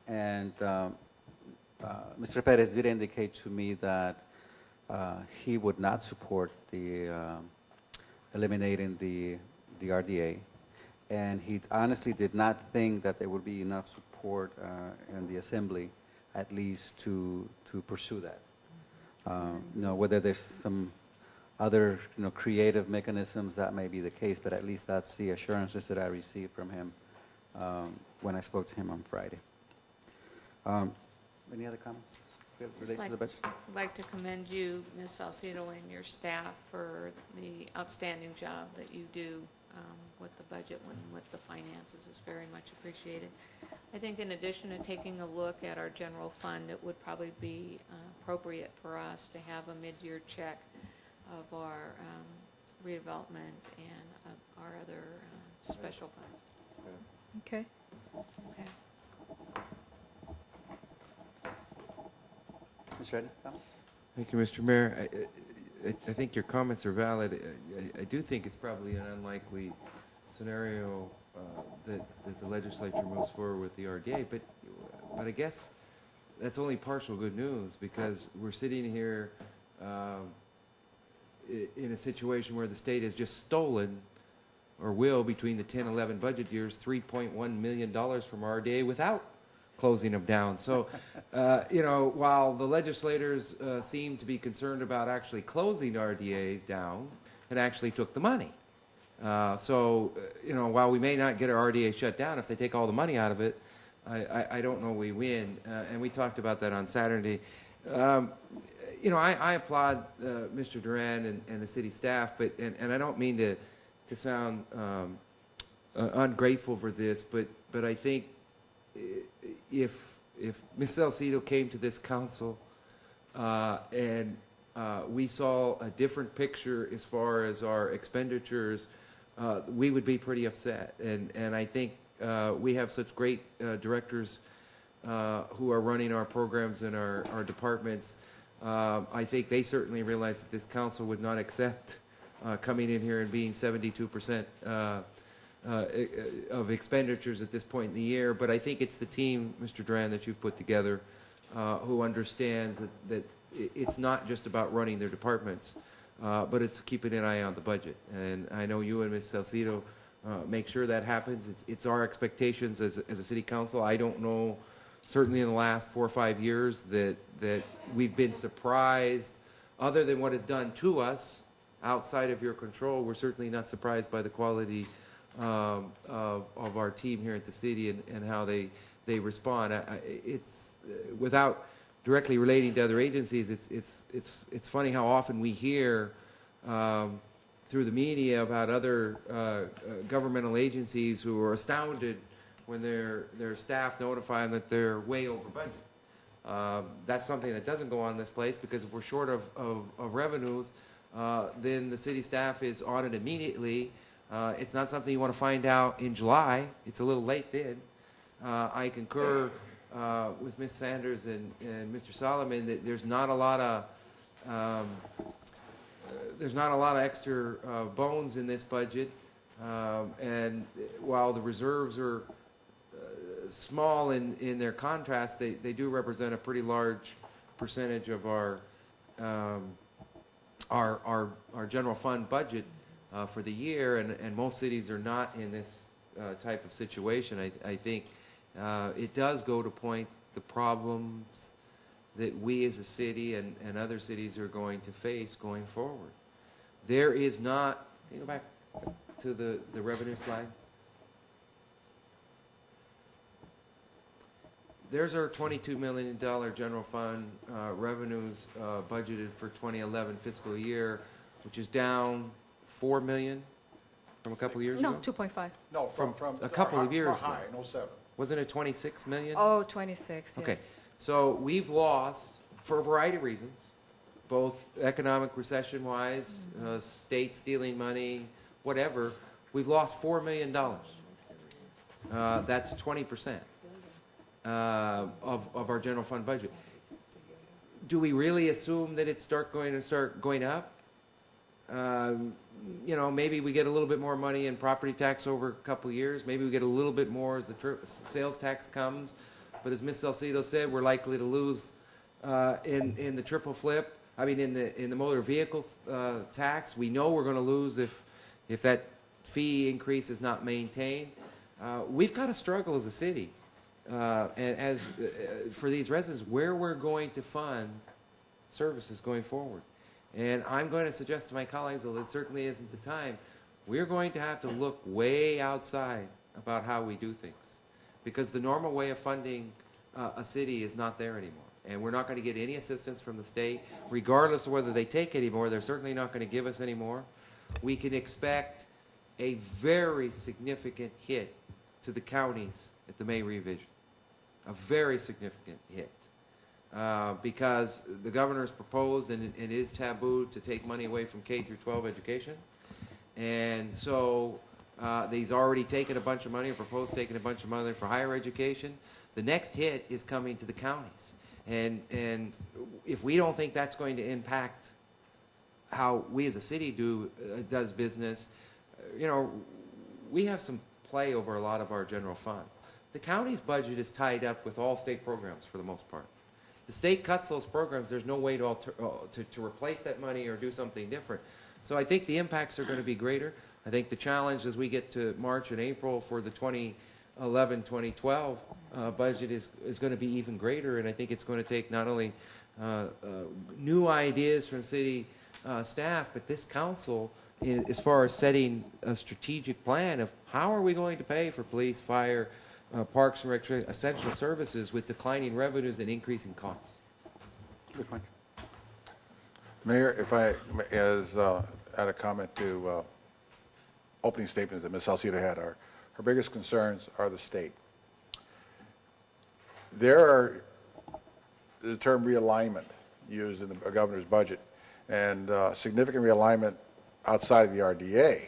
and Mr. Perez did indicate to me that he would not support the eliminating the RDA, and he honestly did not think that there would be enough support in the Assembly, at least to pursue that. Whether there's some other, creative mechanisms, that may be the case, but at least that's the assurances that I received from him when I spoke to him on Friday. Any other comments related to the budget? I'd like to commend you, Ms. Salcido, and your staff for the outstanding job that you do with the budget and with the finances. Is very much appreciated. I think in addition to taking a look at our general fund, it would probably be appropriate for us to have a mid-year check of our redevelopment and our other special funds. Okay. Okay. Ms. Reddy, comments? Thank you, Mr. Mayor. I think your comments are valid. I do think it's probably an unlikely scenario that the legislature moves forward with the RDA, but I guess that's only partial good news, because we're sitting here in a situation where the state has just stolen, or will, between the 10-11 budget years, $3.1 million from RDA without closing them down. So, while the legislators seem to be concerned about actually closing RDAs down, and actually took the money. While we may not get our RDA shut down, if they take all the money out of it, I don't know we win. And we talked about that on Saturday. I applaud Mr. Duran and the city staff, and I don't mean to sound ungrateful for this, but I think if Ms. Salcido came to this council and we saw a different picture as far as our expenditures, we would be pretty upset. And I think we have such great directors who are running our programs and our departments. I think they certainly realize that this council would not accept coming in here and being 72% of expenditures at this point in the year. But I think it's the team, Mr. Duran, that you've put together who understands that it's not just about running their departments, but it's keeping an eye on the budget. And I know you and Ms. Salcido make sure that happens. It's our expectations as a city council. I don't know, certainly in the last 4 or 5 years, that we've been surprised, other than what is done to us outside of your control. We're certainly not surprised by the quality of our team here at the city and how they respond. It's without directly relating to other agencies. It's funny how often we hear through the media about other governmental agencies who are astounded when their staff notify them that they're way over budget. That's something that doesn't go on in this place, because if we're short of revenues, then the city staff is on it immediately. It's not something you want to find out in July. It's a little late then. I concur with Ms. Sanders and Mr. Solomon that there's not a lot of extra bones in this budget, and while the reserves are small in their contrast, they do represent a pretty large percentage of our general fund budget for the year, and most cities are not in this type of situation. I think it does go to point the problems that we as a city and other cities are going to face going forward. There is not, can you go back to the revenue slide? There's our $22 million general fund revenues budgeted for 2011 fiscal year, which is down $4 million from a couple of years ago? No, 2.5. No, from a couple of years ago. high, no 7. Wasn't it 26 million? Oh, 26, yes. Okay, so we've lost, for a variety of reasons, both economic recession-wise, state stealing money, whatever. We've lost $4 million. That's 20%. Of our general fund budget. Do we really assume that it's going to start going up? Maybe we get a little bit more money in property tax over a couple of years. Maybe we get a little bit more as the sales tax comes. But as Ms. Salcido said, we're likely to lose in the triple flip. I mean, in the motor vehicle tax. We know we're going to lose if that fee increase is not maintained. We've got to struggle as a city. And for these residents, where we're going to fund services going forward. And I'm going to suggest to my colleagues, although it certainly isn't the time, we're going to have to look way outside about how we do things. Because the normal way of funding a city is not there anymore. And we're not going to get any assistance from the state, regardless of whether they take any more. They're certainly not going to give us any more. We can expect a very significant hit to the counties at the May revision. A very significant hit. Because the governor's proposed, and it is taboo, to take money away from K through 12 education. And so he's already taken a bunch of money, or proposed taking a bunch of money for higher education. The next hit is coming to the counties. And if we don't think that's going to impact how we as a city does business, you know, we have some play over a lot of our general fund. The county's budget is tied up with all state programs for the most part. The state cuts those programs. There's no way to replace that money or do something different. So I think the impacts are going to be greater. I think the challenge as we get to March and April for the 2011-2012 budget is going to be even greater, and I think it's going to take not only new ideas from city staff, but this council as far as setting a strategic plan of how are we going to pay for police, fire, parks and recreation, essential services with declining revenues and increasing costs. Good point. Mayor, if I add a comment to opening statements that Ms. Salcido had, her biggest concerns are the state. There are the term realignment used in the governor's budget, and significant realignment outside of the RDA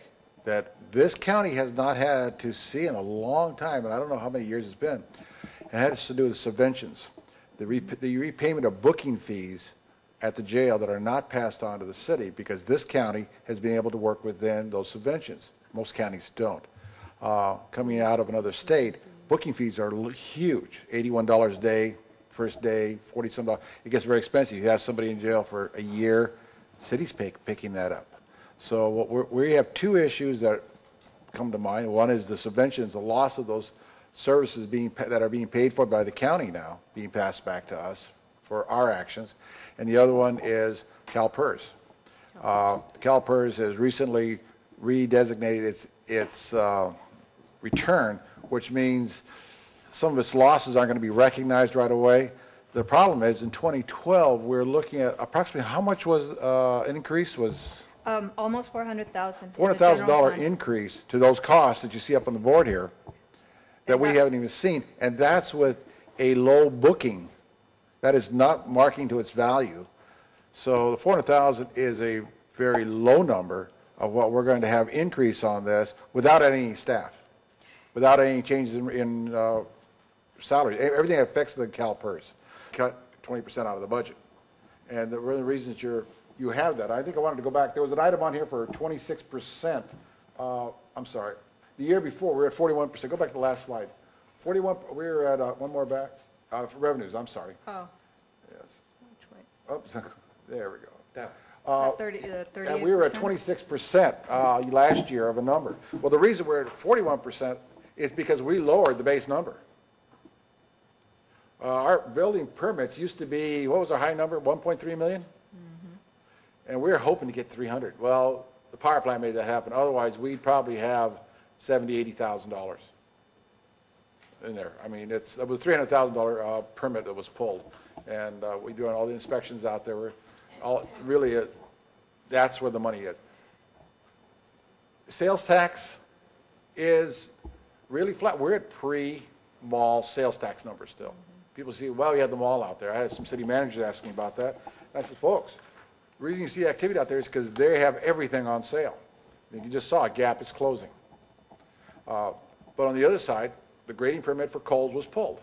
that this county has not had to see in a long time, and I don't know how many years it's been. It has to do with subventions, the repayment of booking fees at the jail that are not passed on to the city because this county has been able to work within those subventions. Most counties don't. Coming out of another state, booking fees are huge, $81 a day, first day, 40-some dollars. It gets very expensive. You have somebody in jail for a year, city's picking that up. So we have two issues that come to mind. One is the subventions, the loss of those services that are being paid for by the county now, being passed back to us for our actions. And the other one is CalPERS. CalPERS has recently redesignated its return, which means some of its losses aren't going to be recognized right away. The problem is in 2012, we're looking at approximately how much was an increase was? Almost $400,000. $400,000 increase to those costs that you see up on the board here that we haven't even seen. And that's with a low booking. That is not marking to its value. So the $400,000 is a very low number of what we're going to have increase on this without any staff, without any changes in salary. Everything that affects the CalPERS. Cut 20% out of the budget. And the reasons you have that, I think I wanted to go back. There was an item on here for 26%. I'm sorry. The year before, we were at 41%. Go back to the last slide. 41, we were at, one more back, for revenues, I'm sorry. Oh. Yes. Which way? Oops, there we go. That. 38%. And we were at 26% last year of a number. Well, the reason we're at 41% is because we lowered the base number. Our building permits used to be, what was our high number, 1.3 million? Mm-hmm. And we were hoping to get 300. Well, the power plant made that happen. Otherwise, we'd probably have $70,000, $80,000 in there. I mean, it was a $300,000 permit that was pulled. And we're doing all the inspections out there. We're really, that's where the money is. Sales tax is really flat. We're at pre-mall sales tax numbers still. People see, well, you had the mall out there. I had some city managers asking me about that. And I said, folks, the reason you see activity out there is because they have everything on sale. And you just saw Gap is closing. But on the other side, the grading permit for Kohl's was pulled.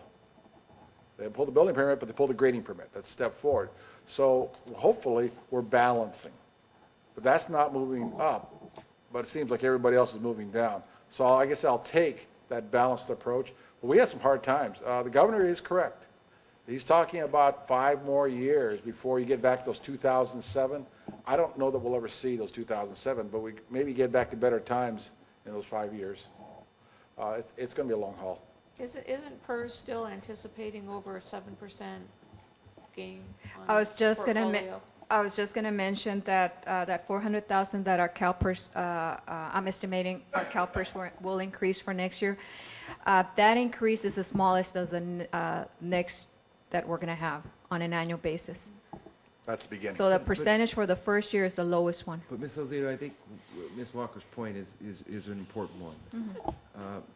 They pulled the building permit, but they pulled the grading permit. That's a step forward. So hopefully we're balancing. But that's not moving up, but it seems like everybody else is moving down. So I guess I'll take that balanced approach. But we had some hard times. The governor is correct. He's talking about 5 more years before you get back to those 2007. I don't know that we'll ever see those 2007, but we maybe get back to better times in those 5 years. It's going to be a long haul. Isn't PERS still anticipating over a 7% gain I on was this just gonna portfolio? I was just gonna mention that, that 400,000 that our CalPERS, I'm estimating our CalPERS will increase for next year. That increase is the smallest of the next that we're gonna have on an annual basis. That's the beginning. So the percentage for the first year is the lowest one. But Ms. Alzado, I think Ms. Walker's point is an important one.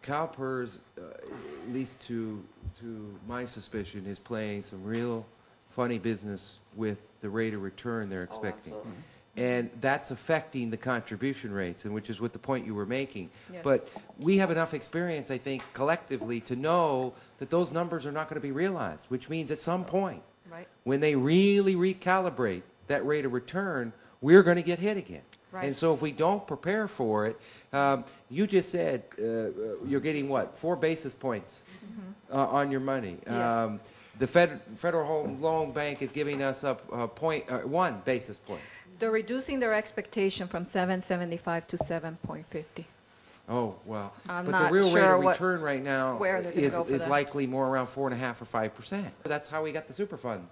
CalPERS, at least to my suspicion, is playing some real funny business with the rate of return they're expecting. And that's affecting the contribution rates, and which is what the point you were making. Yes. But we have enough experience, I think, collectively to know that those numbers are not going to be realized, which means at some point, Right. when they really recalibrate that rate of return, we're going to get hit again. Right. And so if we don't prepare for it, you just said you're getting what, 4 basis points on your money. Yes. The Federal Home Loan Bank is giving us a 1 basis point. They're reducing their expectation from 7.75 to 7.50. Oh, well. I'm But not the real rate sure of what- return right now where they're gonna go for is that. likely more around 4.5% or 5%. That's how we got the Superfund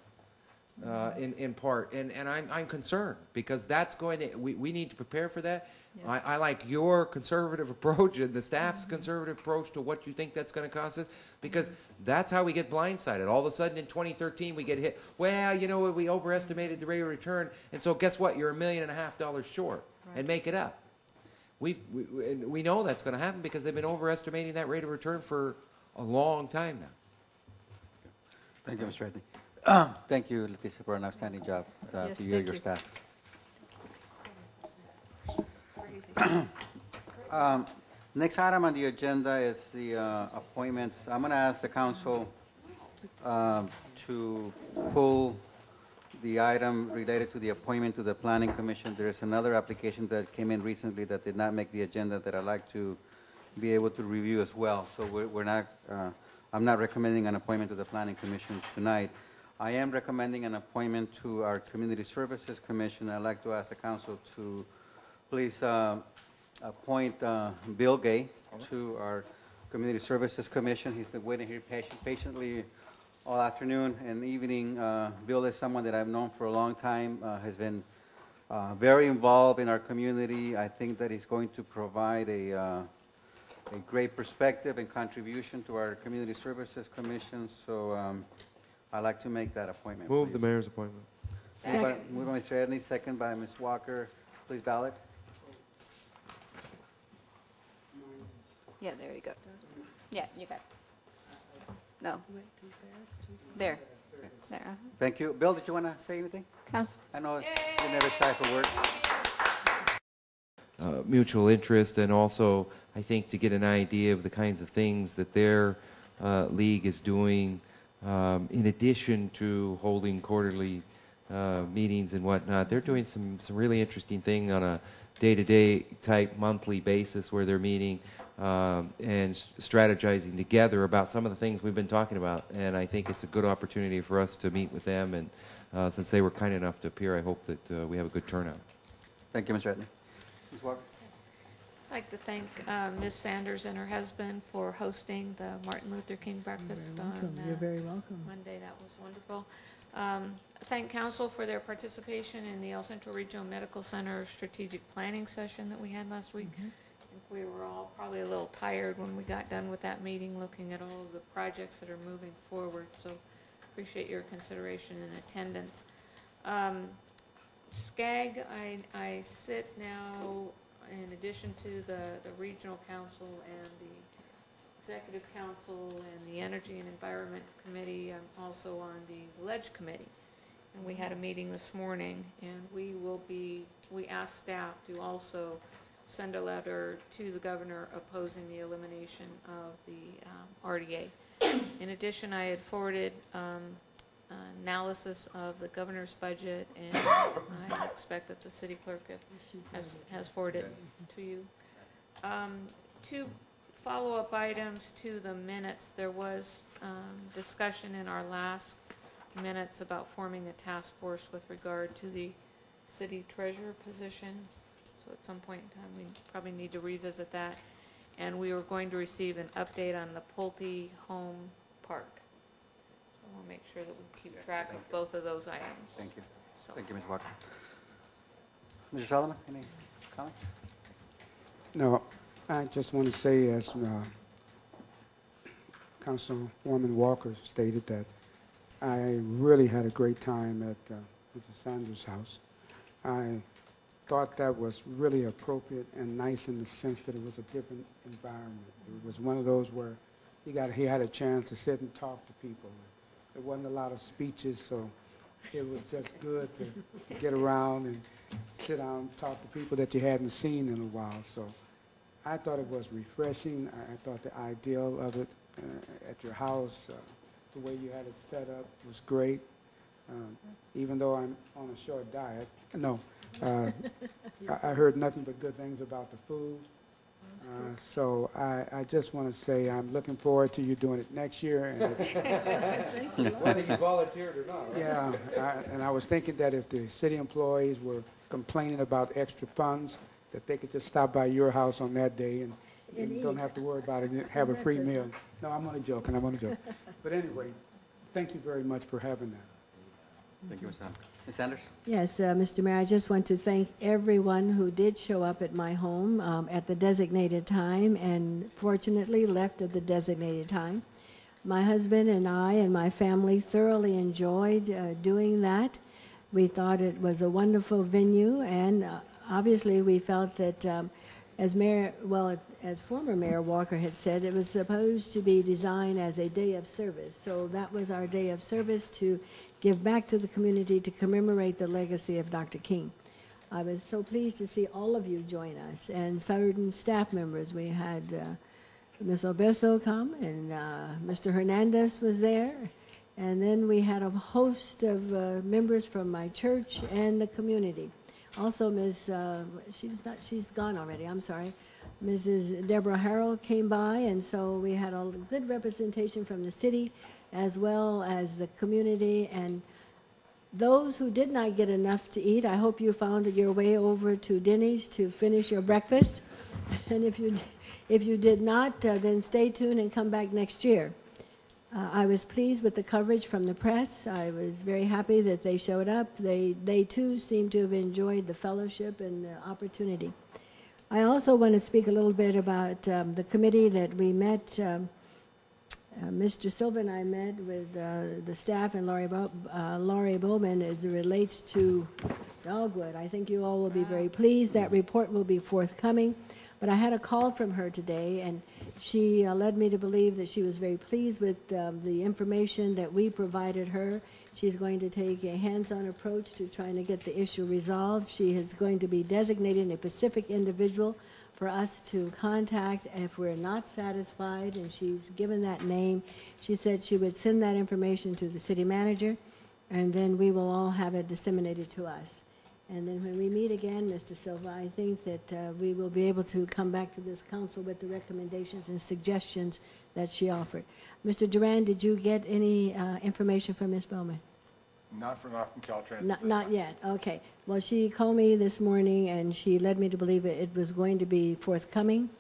in part. And I'm concerned because that's going to, we need to prepare for that. Yes. I like your conservative approach and the staff's conservative approach to what you think that's going to cost us, because that's how we get blindsided. All of a sudden in 2013 we get hit. Well, you know, we overestimated the rate of return, and so guess what? You're $1.5 million short, and make it up. We know that's going to happen because they've been overestimating that rate of return for a long time now. Thank you, Mr. Redney. Thank you, Leticia, for an outstanding job Yes, to you and thank your you. staff. Next item on the agenda is the appointments. I'm going to ask the council to pull the item related to the appointment to the Planning Commission. There is another application that came in recently that did not make the agenda that I'd like to be able to review as well. So we're not, I'm not recommending an appointment to the Planning Commission tonight. I am recommending an appointment to our Community Services Commission. I'd like to ask the council to please appoint Bill Gay to our Community Services Commission. He's been waiting here patiently all afternoon and evening. Bill is someone that I've known for a long time, has been very involved in our community. I think that he's going to provide a great perspective and contribution to our Community Services Commission. So I'd like to make that appointment. Move the please. mayor's appointment. Moved by Mr. Edney, second by Ms. Walker. Please ballot. Yeah, there you go. Yeah, you got it. No. There. There. Thank you. Bill, did you want to say anything? Council. I know you're never shy for words. Mutual interest, and also I think to get an idea of the kinds of things that their league is doing in addition to holding quarterly meetings and whatnot. They're doing some really interesting thing on a day-to-day type monthly basis where they're meeting and strategizing together about some of the things we've been talking about. And I think it's a good opportunity for us to meet with them. And since they were kind enough to appear, I hope that we have a good turnout. Thank you, Mr. Edney. Ms. Walker? I'd like to thank Ms. Sanders and her husband for hosting the Martin Luther King breakfast on You're very welcome. Monday. That was wonderful. Thank council for their participation in the El Centro Regional Medical Center strategic planning session that we had last week. I think we were all probably a little tired when we got done with that meeting, looking at all of the projects that are moving forward. So appreciate your consideration and attendance. SCAG, I sit now, in addition to the Regional Council and the Executive Council and the Energy and Environment Committee. I'm also on the Ledge Committee. And we had a meeting this morning, and we asked staff to also send a letter to the governor opposing the elimination of the RDA. In addition, I had forwarded analysis of the governor's budget, and I expect that the city clerk has forwarded to you. Two follow-up items to the minutes. There was discussion in our last minutes about forming a task force with regard to the city treasurer position. So at some point in time, we probably need to revisit that. And we were going to receive an update on the Pulte Home Park. So when make sure that we keep track of both of those items. Thank you. So- Thank you, Ms. Walker. Mr. Solomon, any comments? No, I just want to say, as Councilwoman Walker stated, that I really had a great time at Mr. Sanders' house. I thought that was really appropriate and nice in the sense that it was a different environment. It was one of those where he had a chance to sit and talk to people. There wasn't a lot of speeches, so it was just good to get around and sit down and talk to people that you hadn't seen in a while. So I thought it was refreshing. I thought the ideal of it at your house, the way you had it set up was great. Even though I'm on a short diet, no, I heard nothing but good things about the food. So I just want to say I'm looking forward to you doing it next year. Whether you volunteered or not, right? Yeah, and I was thinking that if the city employees were complaining about extra funds, that they could just stop by your house on that day and don't have to worry about it and have a free meal. No, I'm only joking, But anyway, thank you very much for having that. Thank you, Ms. Sanders. Ms. Sanders? Yes, Mr. Mayor, I just want to thank everyone who did show up at my home at the designated time and fortunately left at the designated time. My husband and I and my family thoroughly enjoyed doing that. We thought it was a wonderful venue, and obviously we felt that as former Mayor Walker had said, it was supposed to be designed as a day of service. So that was our day of service to give back to the community to commemorate the legacy of Dr. King. I was so pleased to see all of you join us and certain staff members. We had Ms. Obeso come, and Mr. Hernandez was there. And then we had a host of members from my church and the community. Also, she's gone already, I'm sorry. Mrs. Deborah Harrell came by, and so we had a good representation from the city as well as the community. And those who did not get enough to eat, I hope you found your way over to Denny's to finish your breakfast. And if you did not, then stay tuned and come back next year. I was pleased with the coverage from the press. I was very happy that they showed up. They too seem to have enjoyed the fellowship and the opportunity. I also want to speak a little bit about the committee that we met. Mr. Silva and I met with the staff and Laurie Bowman as it relates to Dogwood. I think you all will be very pleased. That report will be forthcoming. But I had a call from her today, and she led me to believe that she was very pleased with the information that we provided her. She's going to take a hands-on approach to trying to get the issue resolved. She is going to be designating a specific individual for us to contact if we're not satisfied, and she's given that name. She said she would send that information to the city manager, and then we will all have it disseminated to us. And then when we meet again, Mr. Silva, I think that we will be able to come back to this council with the recommendations and suggestions that she offered. Mr. Duran, did you get any information from Ms. Bowman? Not from Caltrans. Not yet, okay. Well, she called me this morning, and she led me to believe it was going to be forthcoming.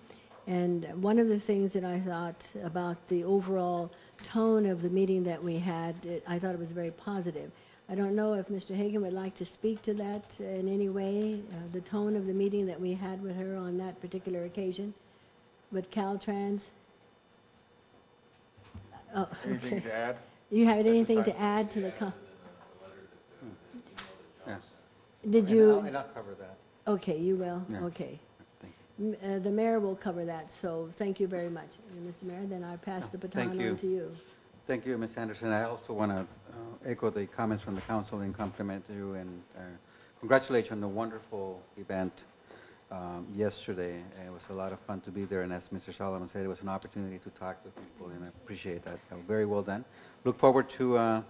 And one of the things that I thought about the overall tone of the meeting that we had, I thought it was very positive. I don't know if Mr. Hagan would like to speak to that in any way, the tone of the meeting that we had with her on that particular occasion with Caltrans. Oh, Anything to add? You have anything to add to the? Yeah. Did you? And I'll cover that. Okay, you will. Yeah. Okay. The mayor will cover that. So thank you very much, Mr. Mayor. Then I pass the baton on to you. Thank you, Ms. Anderson. I also want to echo the comments from the council and compliment you and congratulate you on the wonderful event yesterday. It was a lot of fun to be there, and as Mr. Solomon said, it was an opportunity to talk to people, and I appreciate that. Very well done. Look forward to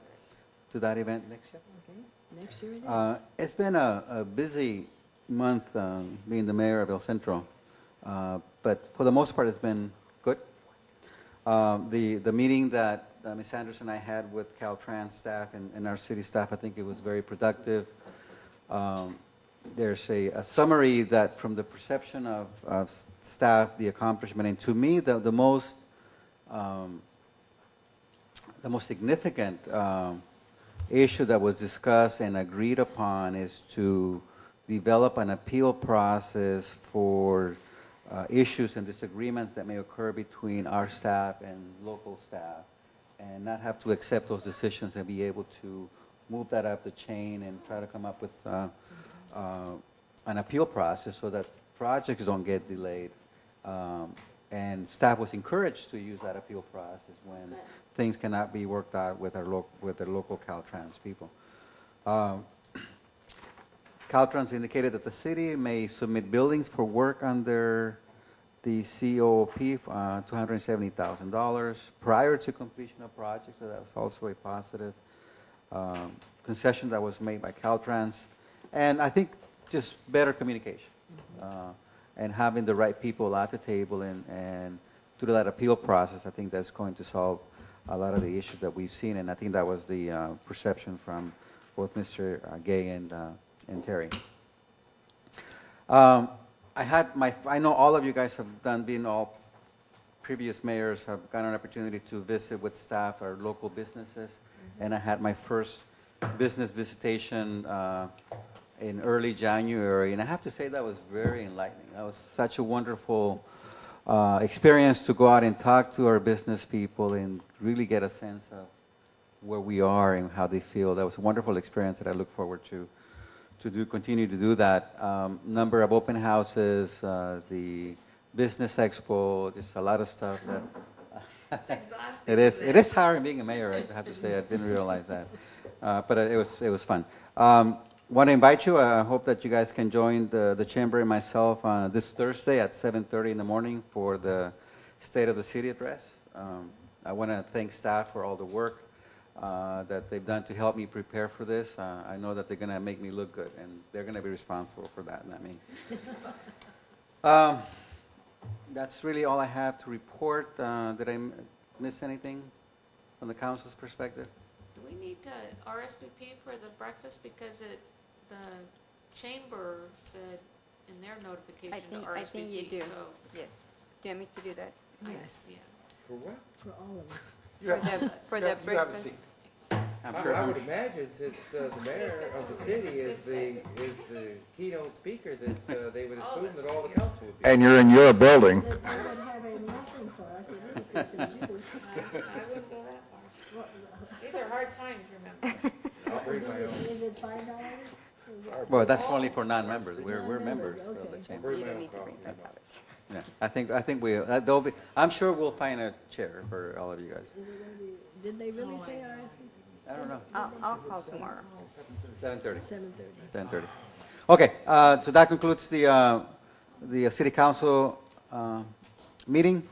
that event next year. Okay, next year it is. It's been a busy month being the mayor of El Centro, but for the most part, it's been good. The meeting that Ms. Anderson and I had with Caltrans staff and our city staff, I think it was very productive. There's a summary that from the perception of staff, the accomplishment, and to me, the most the most significant issue that was discussed and agreed upon is to develop an appeal process for issues and disagreements that may occur between our staff and local staff, and not have to accept those decisions and be able to move that up the chain and try to come up with an appeal process so that projects don't get delayed. And staff was encouraged to use that appeal process when things cannot be worked out with their local Caltrans people. Caltrans indicated that the city may submit billings for work under the COOP, $270,000 prior to completion of projects, so that was also a positive concession that was made by Caltrans. And I think just better communication and having the right people at the table and through that appeal process, I think that's going to solve a lot of the issues that we've seen, and I think that was the perception from both Mr. Gay and Terry. I know all of you guys have been all previous mayors have gotten an opportunity to visit with staff our local businesses, and I had my first business visitation in early January, and I have to say that was very enlightening. That was such a wonderful experience to go out and talk to our business people and really get a sense of where we are and how they feel. That was a wonderful experience that I look forward to continue to do that. Number of open houses, the business expo, just a lot of stuff. It's exhausting. It is tiring being a mayor, I have to say. I didn't realize that. But it was fun. Want to invite you. I hope that you guys can join the chamber and myself this Thursday at 7:30 in the morning for the State of the City address. I want to thank staff for all the work that they've done to help me prepare for this. I know that they're going to make me look good, and they're going to be responsible for that, not me. That's really all I have to report. Did I miss anything from the council's perspective? Do we need to RSVP for the breakfast because the chamber said in their notification to RSVP? I think you do. So yes. Do you want me to do that? Yes. Yeah. For what? For all of For them. the breakfast. I'm sure. I would imagine since the mayor of the city is the keynote speaker that they would assume that all the council would be. And you're in your building. They would have a muffin for us, at least, and some juice. I wouldn't go that far. These are hard times, remember. I'll bring my own. Is it $5? Well, that's only for non-members. We're members of the chamber. Bring my own coffee. Yeah, I think we. There'll be. I'm sure we'll find a chair for all of you guys. Did they really say RSVP? I don't know. I'll call tomorrow. 7:30. 7:30. 10:30. Okay, so that concludes the city council meeting.